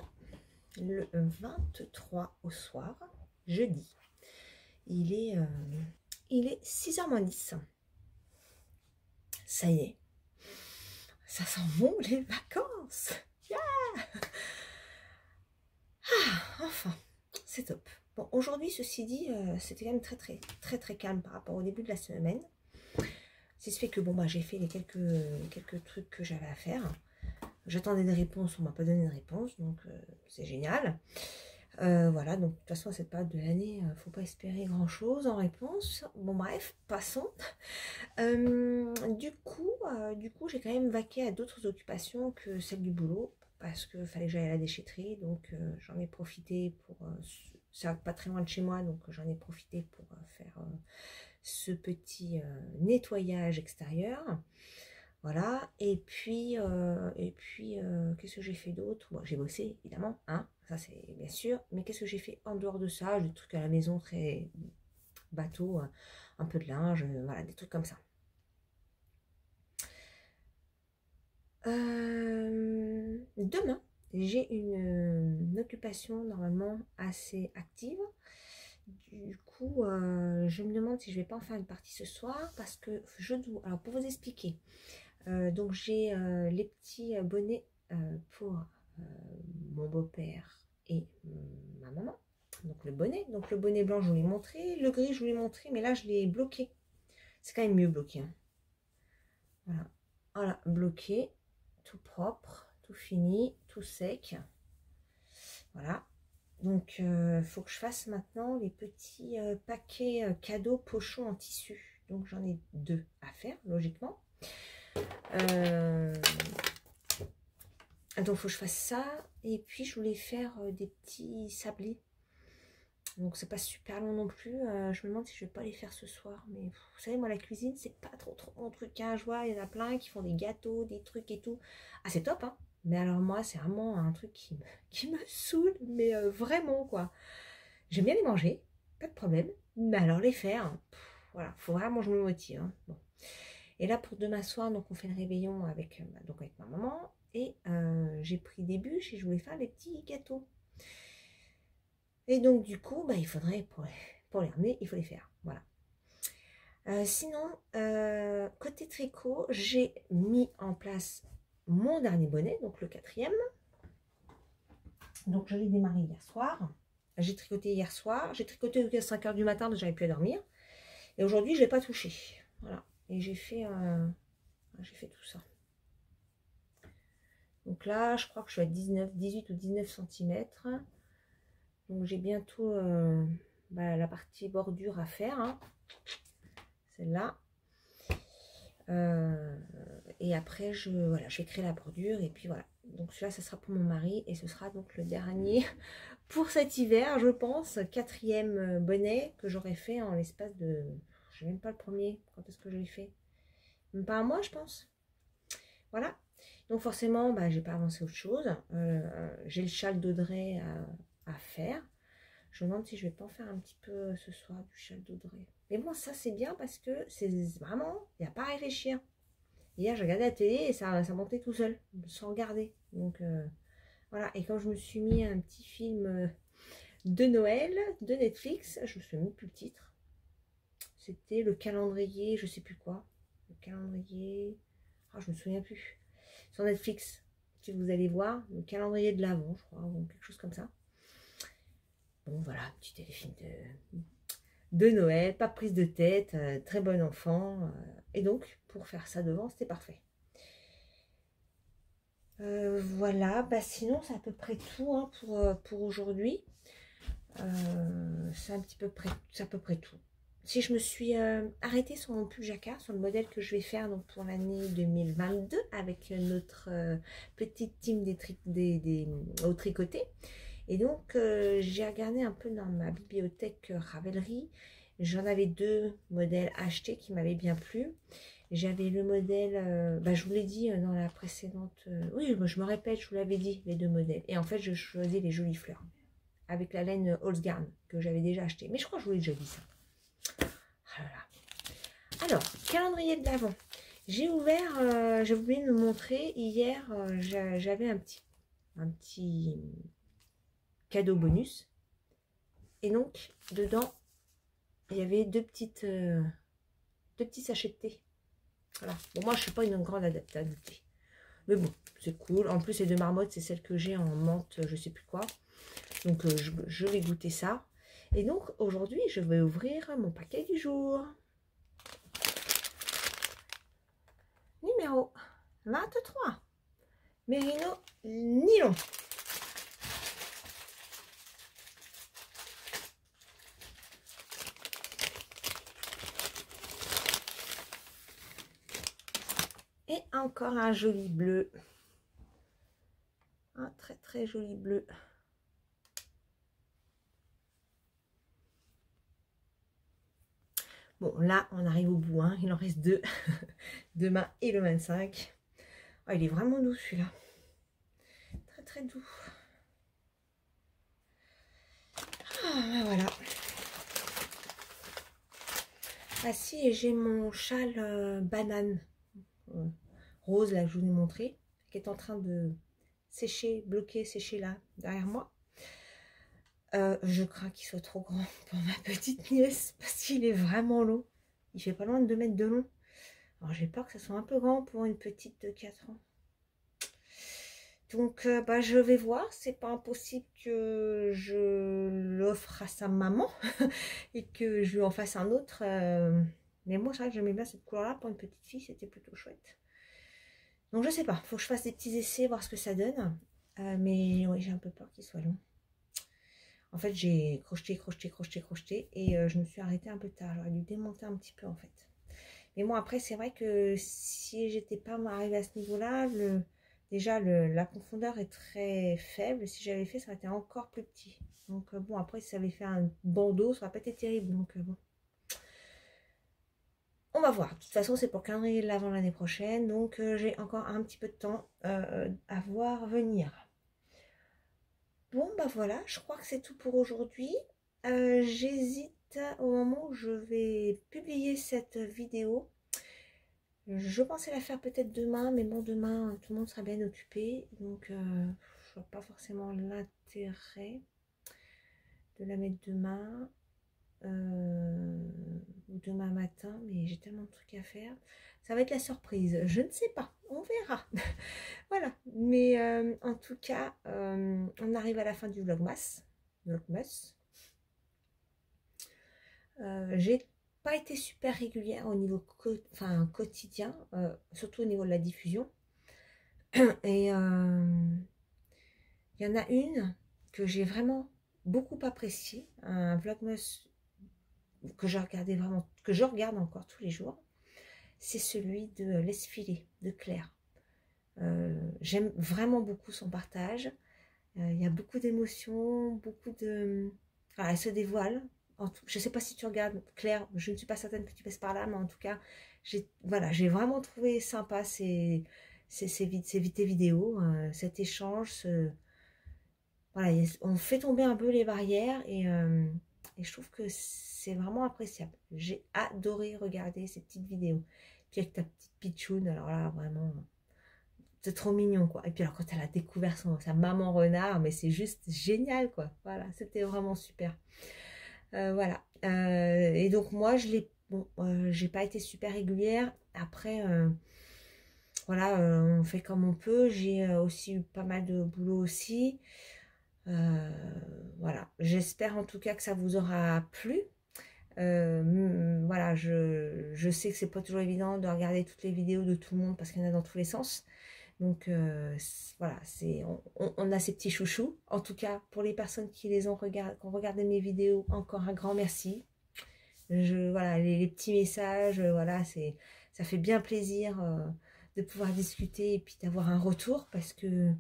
le 23 au soir, jeudi. Il est 6h moins 10. Ça y est. Ça sent bon les vacances. Yeah. Enfin, c'est top. Bon, aujourd'hui, ceci dit, c'était quand même très calme par rapport au début de la semaine. C'est ce fait que bon bah j'ai fait les quelques trucs que j'avais à faire. J'attendais des réponses, on m'a pas donné de réponse, donc c'est génial. Voilà, donc de toute façon à cette période de l'année, faut pas espérer grand chose en réponse. Bon bref, passons. Du coup j'ai quand même vaqué à d'autres occupations que celle du boulot, parce que fallait que j'aille à la déchetterie, donc j'en ai profité pour c'est pas très loin de chez moi, donc j'en ai profité pour faire ce petit nettoyage extérieur. Voilà, et puis qu'est-ce que j'ai fait d'autre? Bon, j'ai bossé, évidemment, hein, ça c'est bien sûr, mais qu'est-ce que j'ai fait en dehors de ça? Des trucs à la maison très bateau, un peu de linge, voilà, des trucs comme ça. Demain, j'ai une occupation normalement assez active. Du coup, je me demande si je vais pas en faire une partie ce soir, parce que je dois, alors pour vous expliquer, donc j'ai les petits bonnets pour mon beau-père et ma maman. Donc le bonnet blanc je vous l'ai montré, le gris je vous l'ai montré, mais là je l'ai bloqué. C'est quand même mieux bloqué. Hein. Voilà. Voilà, bloqué, tout propre, tout fini, tout sec. Voilà. Donc faut que je fasse maintenant les petits paquets cadeaux pochons en tissu. Donc j'en ai 2 à faire logiquement. Donc faut que je fasse ça, et puis je voulais faire des petits sablés, donc c'est pas super long non plus. Je me demande si je vais pas les faire ce soir, mais vous savez moi la cuisine c'est pas trop mon truc, hein. Je vois il y en a plein qui font des gâteaux, des trucs et tout, ah c'est top hein, mais alors moi c'est vraiment un truc qui me saoule, mais vraiment quoi. J'aime bien les manger, pas de problème, mais alors les faire, voilà, faut vraiment que je me motive hein. Bon. Et là pour demain soir, donc on fait le réveillon avec ma maman, et j'ai pris des bûches et je voulais faire des petits gâteaux. Et donc du coup, bah, il faudrait pour les ramener, il faut les faire. Voilà. Sinon, côté tricot, j'ai mis en place mon dernier bonnet, donc le 4e. Donc je l'ai démarré hier soir. J'ai tricoté hier soir. J'ai tricoté jusqu'à 5 h du matin, donc j'avais pu dormir. Et aujourd'hui, je l'ai pas touché. Voilà. Et j'ai fait tout ça. Donc là, je crois que je suis à 18 ou 19 centimètres. Donc j'ai bientôt la partie bordure à faire, hein, celle-là. Et après, voilà, je vais créer la bordure et puis voilà. Donc celui-là, ça sera pour mon mari et ce sera donc le dernier pour cet hiver, je pense. 4e bonnet que j'aurais fait en l'espace de... Je sais même pas le premier. Quand est-ce que je l'ai fait? Même pas un mois, je pense. Voilà. Donc forcément, bah, j'ai pas avancé autre chose. J'ai le châle d'Audrey à faire. Je me demande si je vais pas en faire un petit peu ce soir du châle d'Audrey. Mais bon, ça c'est bien parce que c'est vraiment, il n'y a pas à réfléchir. Hier, j'ai regardé la télé et ça montait tout seul, sans regarder. Donc voilà. Et quand je me suis mis un petit film de Noël de Netflix, je me suis mis plus le titre. C'était le calendrier, je sais plus quoi. Le calendrier. Oh, je me souviens plus. Sur Netflix, si vous allez voir, le calendrier de l'Avent, je crois, ou quelque chose comme ça. Bon, voilà, petit téléfilm de Noël, pas de prise de tête, très bon enfant. Et donc, pour faire ça devant, c'était parfait. Voilà, bah sinon, c'est à peu près tout hein, pour aujourd'hui. C'est à peu près tout. Si je me suis arrêtée sur mon pull jacquard, sur le modèle que je vais faire donc, pour l'année 2022 avec notre petite team au tricoté. Et donc, j'ai regardé un peu dans ma bibliothèque Ravelry. J'en avais 2 modèles achetés qui m'avaient bien plu. J'avais le modèle, je vous l'ai dit dans la précédente... oui, je me répète, je vous l'avais dit, les 2 modèles. Et en fait, je choisis les jolies fleurs avec la laine Holzgarn que j'avais déjà acheté. Mais je crois que je vous l'ai déjà dit ça. Voilà. Alors, calendrier de l'Avent. J'ai ouvert, j'ai oublié de me montrer. Hier, j'avais un petit cadeau bonus. Et donc, dedans, il y avait 2 petits sachets de thé. Voilà. Bon, moi, je ne suis pas une grande adepte à thé. Mais bon, c'est cool. En plus, les 2 marmottes, c'est celles que j'ai en menthe, je sais plus quoi. Donc, je vais goûter ça. Et donc, aujourd'hui, je vais ouvrir mon paquet du jour. Numéro 23. Mérino Nylon. Et encore un joli bleu. Un très très joli bleu. Bon, là, on arrive au bout. Hein. Il en reste 2. Demain et le 25. Oh, il est vraiment doux celui-là. Très très doux. Ah, voilà. Ah si, et j'ai mon châle banane rose, là, que je vous ai montré, qui est en train de sécher, bloquer, sécher là, derrière moi. Je crains qu'il soit trop grand pour ma petite nièce, parce qu'il est vraiment long. Il fait pas loin de 2 mètres de long. Alors j'ai peur que ça soit un peu grand pour une petite de 4 ans. Donc je vais voir, c'est pas impossible que je l'offre à sa maman et que je lui en fasse un autre. Mais moi, c'est vrai que j'aimais bien cette couleur-là pour une petite fille, c'était plutôt chouette. Donc je sais pas, faut que je fasse des petits essais, voir ce que ça donne. Mais oui, j'ai un peu peur qu'il soit long. En fait, j'ai crocheté et je me suis arrêtée un peu tard. J'aurais dû démonter un petit peu en fait. Mais bon, après, c'est vrai que si j'étais pas arrivée à ce niveau-là, déjà la profondeur est très faible. Si j'avais fait, ça aurait été encore plus petit. Donc bon, après, si ça avait fait un bandeau, ça aurait pas été terrible. Donc bon. On va voir. De toute façon, c'est pour le calendrier de l'Avent l'année prochaine. Donc j'ai encore un petit peu de temps à voir venir. Bon, bah voilà, je crois que c'est tout pour aujourd'hui. J'hésite au moment où je vais publier cette vidéo. Je pensais la faire peut-être demain, mais bon, demain, tout le monde sera bien occupé. Donc, je ne vois pas forcément l'intérêt de la mettre demain ou demain matin. Mais j'ai tellement de trucs à faire. Ça va être la surprise. Je ne sais pas. On verra. Voilà. Mais en tout cas, on arrive à la fin du vlogmas. J'ai pas été super régulière au niveau quotidien, surtout au niveau de la diffusion. Et il y en a une que j'ai vraiment beaucoup appréciée, un vlogmas que je regardais vraiment, que je regarde encore tous les jours, c'est celui de Laisse filer de Claire. J'aime vraiment beaucoup son partage. Il y a beaucoup d'émotions, beaucoup de... Voilà, elle se dévoile. Je ne sais pas si tu regardes Claire, je ne suis pas certaine que tu passes par là, mais en tout cas, voilà, j'ai vraiment trouvé sympa ces vidéos, cet échange. Voilà, on fait tomber un peu les barrières et je trouve que c'est vraiment appréciable. J'ai adoré regarder ces petites vidéos. Puis avec ta petite pitchoune, alors là, vraiment... C'est trop mignon, quoi. Et puis alors, quand elle a découvert sa maman renard, mais c'est juste génial, quoi. Voilà, c'était vraiment super. Voilà. Et donc, moi, je l'ai... Bon, j'ai pas été super régulière. Après, voilà, on fait comme on peut. J'ai aussi eu pas mal de boulot aussi. Voilà. J'espère en tout cas que ça vous aura plu. Voilà, je sais que c'est pas toujours évident de regarder toutes les vidéos de tout le monde parce qu'il y en a dans tous les sens. Donc voilà, on a ces petits chouchous. En tout cas, pour les personnes qui ont regardé mes vidéos, encore un grand merci. Voilà, les petits messages, voilà, ça fait bien plaisir de pouvoir discuter et puis d'avoir un retour parce que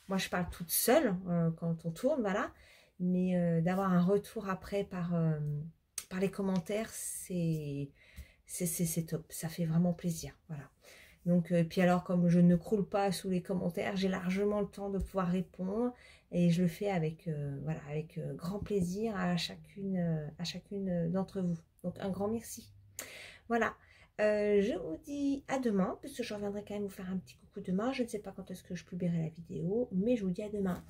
moi je parle toute seule quand on tourne, voilà. Mais d'avoir un retour après par les commentaires, c'est top. Ça fait vraiment plaisir, voilà. Donc, puis alors, comme je ne croule pas sous les commentaires, j'ai largement le temps de pouvoir répondre et je le fais avec, voilà, avec grand plaisir à chacune d'entre vous. Donc, un grand merci. Voilà, je vous dis à demain, puisque je reviendrai quand même vous faire un petit coucou demain. Je ne sais pas quand est-ce que je publierai la vidéo, mais je vous dis à demain.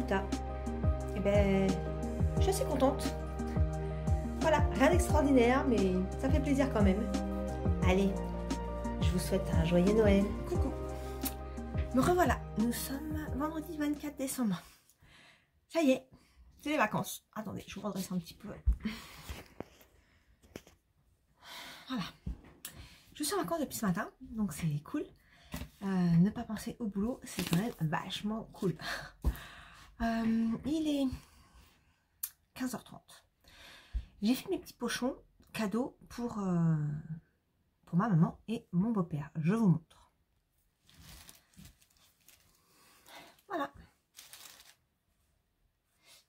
résultat. Et ben, je suis assez contente. Voilà, rien d'extraordinaire, mais ça fait plaisir quand même. Allez, je vous souhaite un joyeux Noël. Coucou. Me revoilà, nous sommes vendredi 24 décembre. Ça y est, c'est les vacances. Attendez, je vous redresse un petit peu. Voilà. Je suis en vacances depuis ce matin, donc c'est cool. Ne pas penser au boulot, c'est quand même vachement cool. Il est 15h30. J'ai fait mes petits pochons cadeaux pour ma maman et mon beau-père. Je vous montre. Voilà.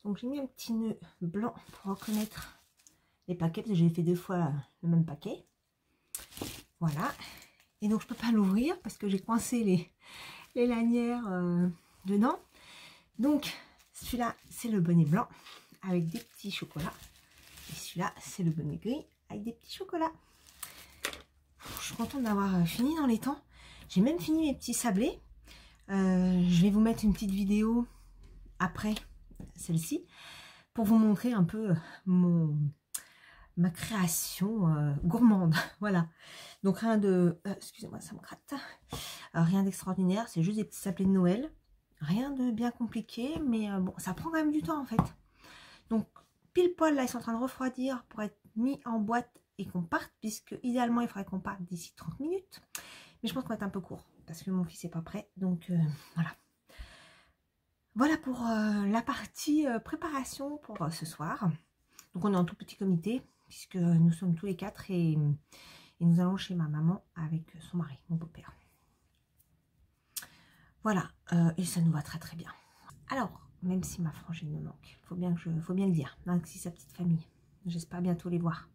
Donc j'ai mis un petit nœud blanc pour reconnaître les paquets, parce que j'ai fait 2 fois le même paquet. Voilà. Et donc je peux pas l'ouvrir parce que j'ai coincé les lanières dedans. Donc celui-là c'est le bonnet blanc avec des petits chocolats. Et celui-là c'est le bonnet gris avec des petits chocolats. Je suis contente d'avoir fini dans les temps. J'ai même fini mes petits sablés. Je vais vous mettre une petite vidéo après celle-ci pour vous montrer un peu ma création gourmande. Voilà. Donc rien de... excusez-moi, ça me gratte. Rien d'extraordinaire. C'est juste des petits sablés de Noël. Rien de bien compliqué. Mais bon, ça prend quand même du temps en fait. Donc pile poil là, ils sont en train de refroidir pour être mis en boîte et qu'on parte, puisque idéalement il faudrait qu'on parte d'ici 30 minutes. Mais je pense qu'on va être un peu court parce que mon fils n'est pas prêt. Donc voilà. Voilà pour la partie préparation pour ce soir. Donc on est en tout petit comité puisque nous sommes tous les 4 et nous allons chez ma maman avec son mari, mon beau-père. Voilà, et ça nous va très très bien. Alors, même si ma frangine me manque, faut bien le dire, même si sa petite famille, j'espère bientôt les voir.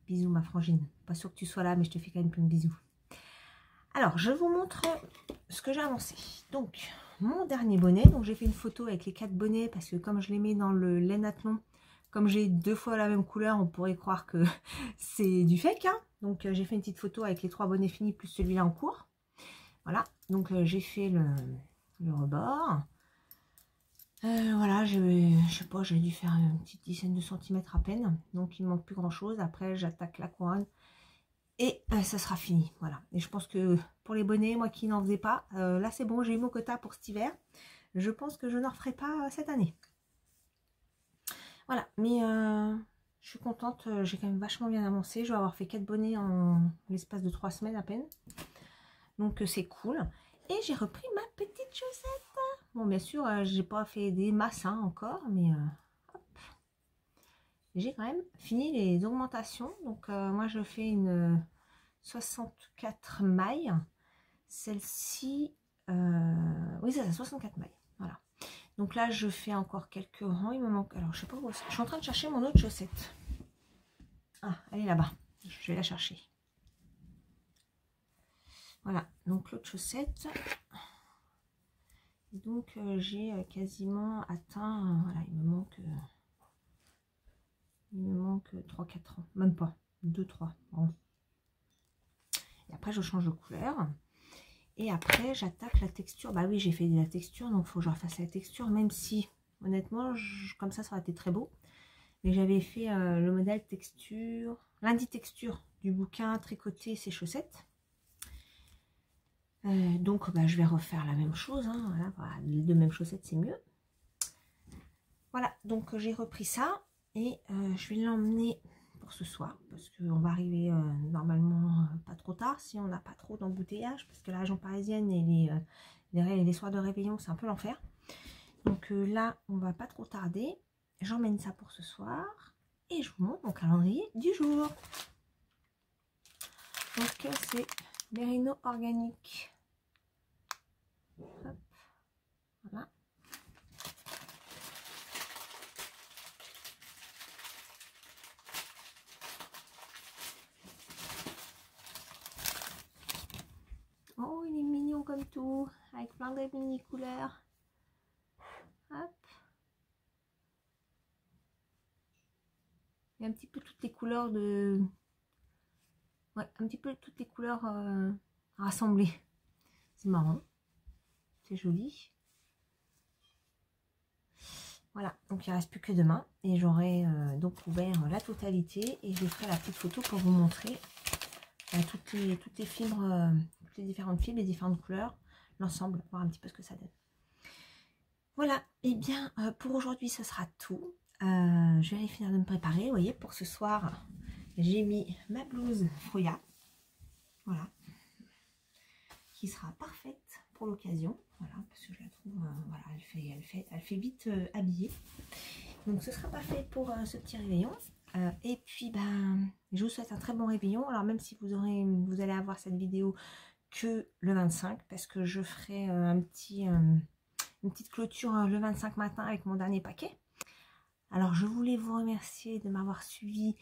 Bisous ma frangine, pas sûr que tu sois là, mais je te fais quand même plein de bisous. Alors, je vous montre ce que j'ai avancé. Donc, mon dernier bonnet, donc j'ai fait une photo avec les 4 bonnets, parce que comme je les mets dans le laine athlon, comme j'ai 2 fois la même couleur, on pourrait croire que c'est du fake, hein. Donc, j'ai fait une petite photo avec les 3 bonnets finis, plus celui-là en cours. Voilà, donc j'ai fait le rebord. Voilà, je sais pas, j'ai dû faire une petite dizaine de centimètres à peine. Donc, il ne manque plus grand-chose. Après, j'attaque la couronne. Et ça sera fini, voilà. Et je pense que pour les bonnets, moi qui n'en faisais pas, là c'est bon, j'ai eu mon quota pour cet hiver. Je pense que je n'en referai pas cette année. Voilà, mais je suis contente, j'ai quand même vachement bien avancé. Je vais avoir fait 4 bonnets en l'espace de 3 semaines à peine. Donc c'est cool. Et j'ai repris ma petite chaussette. Bon, bien sûr, j'ai pas fait des masses hein, encore, mais hop. J'ai quand même fini les augmentations. Donc moi je fais une 64 mailles. Celle-ci, oui c'est ça, 64 mailles. Voilà. Donc là je fais encore quelques rangs. Il me manque, alors je sais pas où je suis en train de chercher mon autre chaussette. Ah, elle est là-bas. Je vais la chercher. Voilà, donc l'autre chaussette. Donc j'ai quasiment atteint, voilà, il me manque 3-4 ans, même pas, 2-3 ans. Et après je change de couleur. Et après j'attaque la texture. Bah oui, j'ai fait de la texture, donc il faut que je refasse la texture, même si honnêtement, comme ça aurait été très beau. Mais j'avais fait le modèle texture, lundi texture du bouquin tricoter ses chaussettes. Donc bah, je vais refaire la même chose, hein, voilà, les 2 mêmes chaussettes c'est mieux. Voilà, donc j'ai repris ça et je vais l'emmener pour ce soir parce qu'on va arriver normalement pas trop tard si on n'a pas trop d'embouteillage, parce que la région parisienne et les soirs de réveillon c'est un peu l'enfer. Donc là on va pas trop tarder, j'emmène ça pour ce soir et je vous montre mon calendrier du jour. Donc c'est Merino organique. Hop. Voilà. Oh, il est mignon comme tout, avec plein de mini couleurs. Hop. Il y a un petit peu toutes les couleurs de... Ouais, un petit peu toutes les couleurs rassemblées. C'est marrant. C'est joli. Voilà, donc il ne reste plus que demain et j'aurai donc ouvert la totalité et je ferai la petite photo pour vous montrer toutes les fibres, toutes les différentes fibres, les différentes couleurs, l'ensemble, voir un petit peu ce que ça donne. Voilà, et bien pour aujourd'hui ce sera tout. Je vais aller finir de me préparer. Vous voyez, pour ce soir, j'ai mis ma blouse Froya, voilà, qui sera parfaite pour l'occasion. Voilà, parce que je la trouve, voilà, elle fait vite habillée. Donc ce sera parfait pour ce petit réveillon. Et puis ben, je vous souhaite un très bon réveillon. Alors même si vous allez avoir cette vidéo que le 25, parce que je ferai une petite clôture le 25 matin avec mon dernier paquet. Alors je voulais vous remercier de m'avoir suivi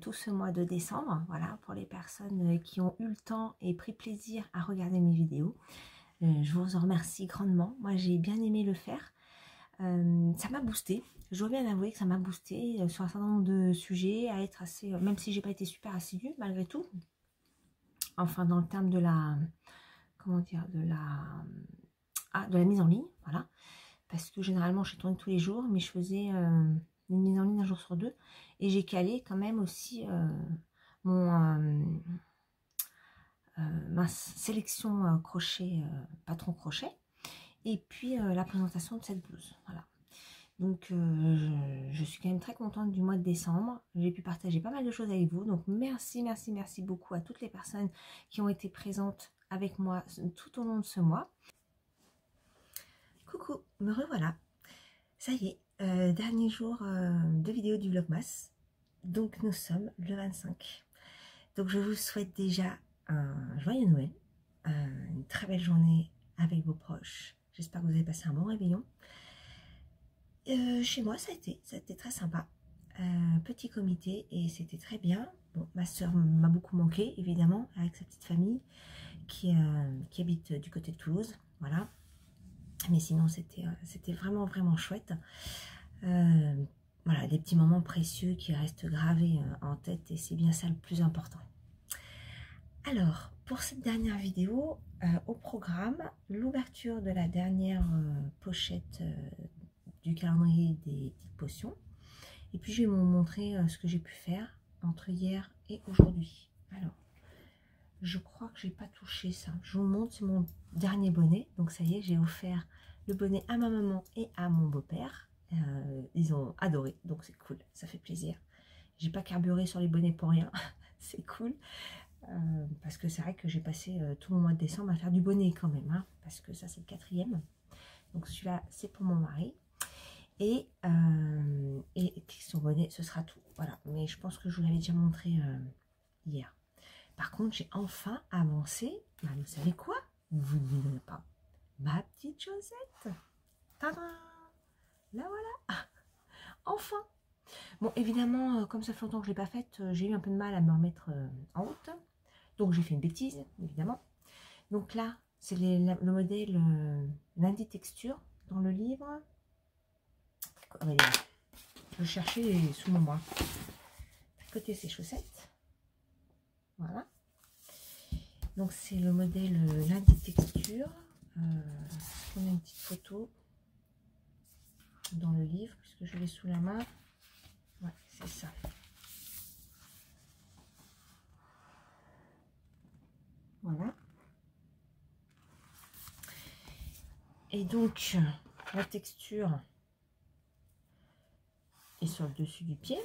tout ce mois de décembre. Voilà, pour les personnes qui ont eu le temps et pris plaisir à regarder mes vidéos. Je vous en remercie grandement. Moi j'ai bien aimé le faire. Ça m'a boosté. Je dois bien avouer que ça m'a boosté sur un certain nombre de sujets, à être assez, même si j'ai pas été super assidue malgré tout. Enfin dans le terme de la, comment dire, de la mise en ligne, voilà. Parce que généralement je tournais tous les jours, mais je faisais une mise en ligne un jour sur deux. Et j'ai calé quand même aussi ma sélection crochet, patron crochet. Et puis la présentation de cette blouse, voilà. Donc je suis quand même très contente du mois de décembre. J'ai pu partager pas mal de choses avec vous. Donc merci beaucoup à toutes les personnes qui ont été présentes avec moi tout au long de ce mois. Coucou, me revoilà. Ça y est, dernier jour de vidéo du Vlogmas. Donc nous sommes le 25. Donc je vous souhaite déjà un joyeux Noël, une très belle journée avec vos proches. J'espère que vous avez passé un bon réveillon. Chez moi ça a été très sympa. Petit comité et c'était très bien. Bon, ma soeur m'a beaucoup manqué évidemment avec sa petite famille qui habite du côté de Toulouse, voilà. Mais sinon c'était vraiment chouette. Voilà, des petits moments précieux qui restent gravés en tête et c'est bien ça le plus important. Alors pour cette dernière vidéo, au programme, l'ouverture de la dernière pochette du calendrier des petites potions. Et puis je vais vous montrer ce que j'ai pu faire entre hier et aujourd'hui. Alors, je crois que j'ai pas touché ça. Je vous montre, c'est mon dernier bonnet. Donc ça y est, j'ai offert le bonnet à ma maman et à mon beau-père. Ils ont adoré, donc c'est cool, ça fait plaisir. J'ai pas carburé sur les bonnets pour rien, c'est cool. Parce que c'est vrai que j'ai passé tout mon mois de décembre à faire du bonnet quand même, hein, parce que ça c'est le 4e. Donc celui-là c'est pour mon mari. Et sur bonnet, ce sera tout. Voilà, mais je pense que je vous l'avais déjà montré hier. Par contre, j'ai enfin avancé. Bah, vous savez quoi? Vous ne devinerez pas. Ma petite chaussette. Tadam! Là voilà. Enfin. Bon, évidemment, comme ça fait longtemps que je ne l'ai pas faite, j'ai eu un peu de mal à me remettre en route. Donc j'ai fait une bêtise, évidemment. Donc là, c'est le modèle lundi texture dans le livre. Je cherchais sous mon bras. Tricoter ses chaussettes. Voilà. Donc c'est le modèle lundi texture. On a une petite photo dans le livre puisque je l'ai sous la main. Ouais, c'est ça. Voilà. Et donc la texture est sur le dessus du pied.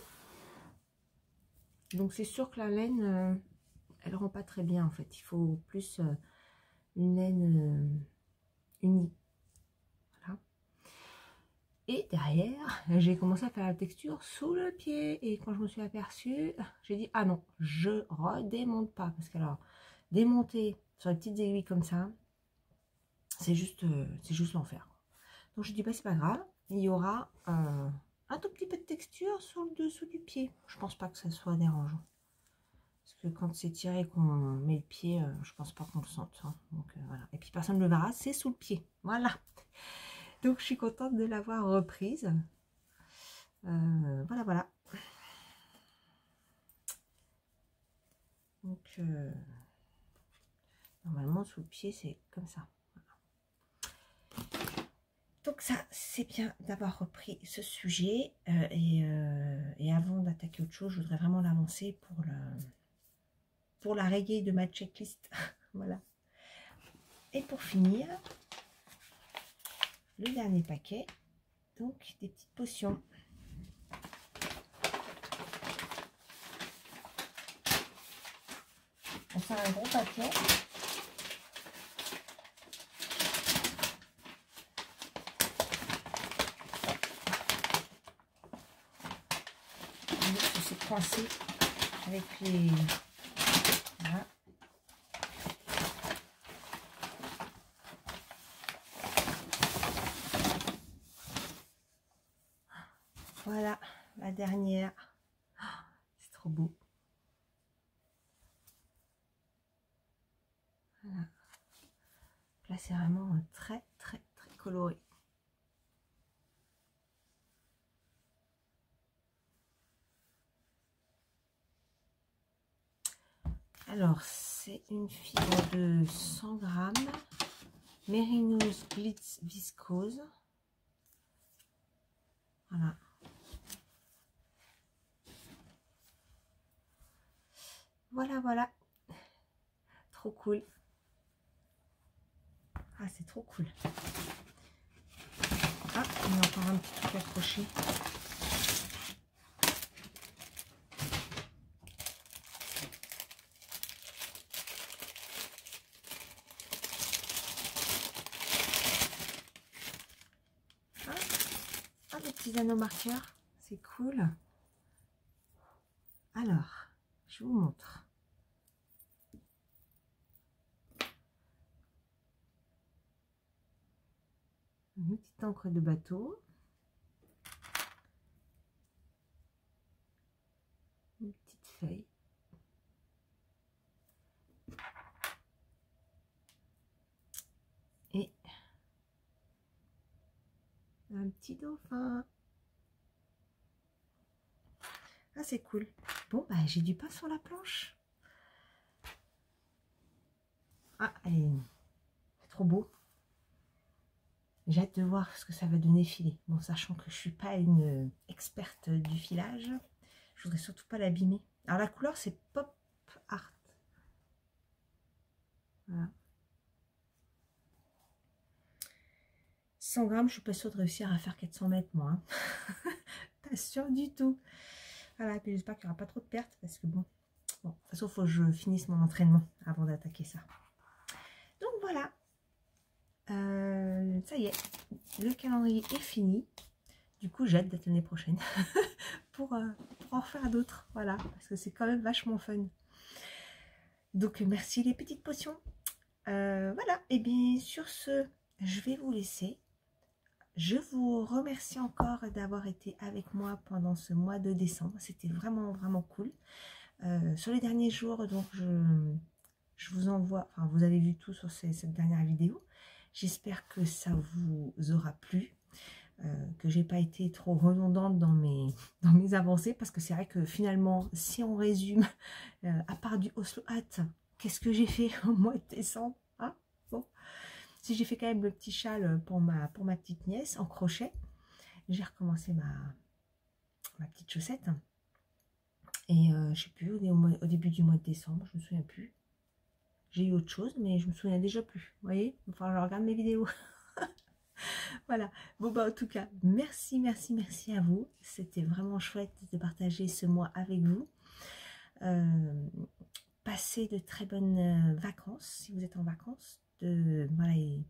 Donc c'est sûr que la laine, elle rend pas très bien en fait. Il faut plus une laine unie. Voilà. Et derrière, j'ai commencé à faire la texture sous le pied. Et quand je me suis aperçue, j'ai dit ah non, je redémonte pas. Parce que alors, démonter sur les petites aiguilles comme ça, c'est juste l'enfer. Donc je dis bah c'est pas grave, il y aura un tout petit peu de texture sur le dessous du pied. Je pense pas que ça soit dérangeant. Parce que quand c'est tiré et qu'on met le pied, je pense pas qu'on le sente. Hein. Donc voilà. Et puis personne ne le verra, c'est sous le pied. Voilà. Donc je suis contente de l'avoir reprise. Voilà. Donc normalement sous le pied c'est comme ça. Voilà. Donc ça, c'est bien d'avoir repris ce sujet. Et avant d'attaquer autre chose, je voudrais vraiment l'avancer pour la rayer de ma checklist. Voilà. Et pour finir, le dernier paquet, donc des petites potions. On fait un gros paquet. C'est coincé avec les... Voilà. Voilà la dernière. C'est trop beau. Voilà. Là, c'est vraiment très coloré. Alors, c'est une fibre de 100 grammes. Mérinos Glitz Viscose. Voilà. Voilà. Trop cool. Ah, c'est trop cool. Ah, il y a encore un petit truc accroché. Ah, des petits anneaux marqueurs. C'est cool. Alors, je vous montre. Une petite encre de bateau. Une petite feuille. Et un petit dauphin. Ah, c'est cool. Bon, bah, j'ai du pain sur la planche. Ah, c'est trop beau. J'ai hâte de voir ce que ça va donner filer. Bon, sachant que je suis pas une experte du filage, je voudrais surtout pas l'abîmer. Alors la couleur c'est Pop Art. Voilà. 100 grammes, je suis pas sûre de réussir à faire 400 mètres moi. Hein. Pas sûre du tout. Voilà, puis j'espère qu'il n'y aura pas trop de pertes parce que bon, de toute façon il faut que je finisse mon entraînement avant d'attaquer ça. Donc voilà. Ça y est, le calendrier est fini. Du coup, j'ai hâte d'être l'année prochaine pour en faire d'autres. Voilà, parce que c'est quand même vachement fun. Donc, merci les petites potions. Voilà, et bien sur ce, je vais vous laisser. Je vous remercie encore d'avoir été avec moi pendant ce mois de décembre. C'était vraiment cool. Sur les derniers jours, donc je vous envoie, enfin vous avez vu tout sur cette dernière vidéo. J'espère que ça vous aura plu, que j'ai pas été trop redondante dans mes avancées, parce que c'est vrai que finalement, si on résume, à part du Oslo Hat, qu'est-ce que j'ai fait au mois de décembre, hein? Bon, si j'ai fait quand même le petit châle pour ma petite nièce en crochet, j'ai recommencé ma petite chaussette, et je sais plus, au début du mois de décembre, je me souviens plus. J'ai eu autre chose, mais je me souviens déjà plus. Vous voyez, enfin, je regarde mes vidéos. Voilà. Bon, bah, en tout cas, merci à vous. C'était vraiment chouette de partager ce mois avec vous. Passez de très bonnes vacances, si vous êtes en vacances. Voilà, et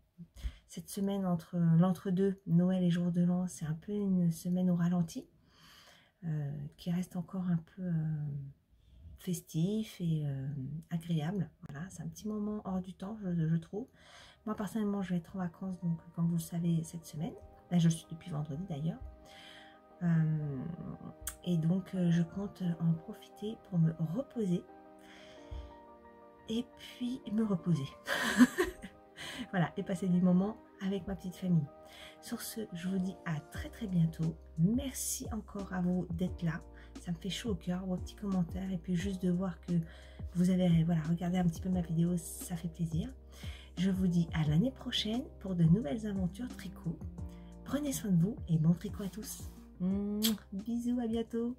cette semaine entre l'entre-deux, Noël et jour de l'an, c'est un peu une semaine au ralenti, qui reste encore un peu... festif et agréable. Voilà, c'est un petit moment hors du temps, je trouve. Moi personnellement, je vais être en vacances, donc comme vous le savez, cette semaine. Là, je suis depuis vendredi d'ailleurs. Et donc, je compte en profiter pour me reposer. Et puis, me reposer. Voilà, et passer du moment avec ma petite famille. Sur ce, je vous dis à très bientôt. Merci encore à vous d'être là. Ça me fait chaud au cœur, vos petits commentaires, et puis juste de voir que vous avez regardé un petit peu ma vidéo, ça fait plaisir. Je vous dis à l'année prochaine pour de nouvelles aventures tricot. Prenez soin de vous et bon tricot à tous. Bisous, à bientôt.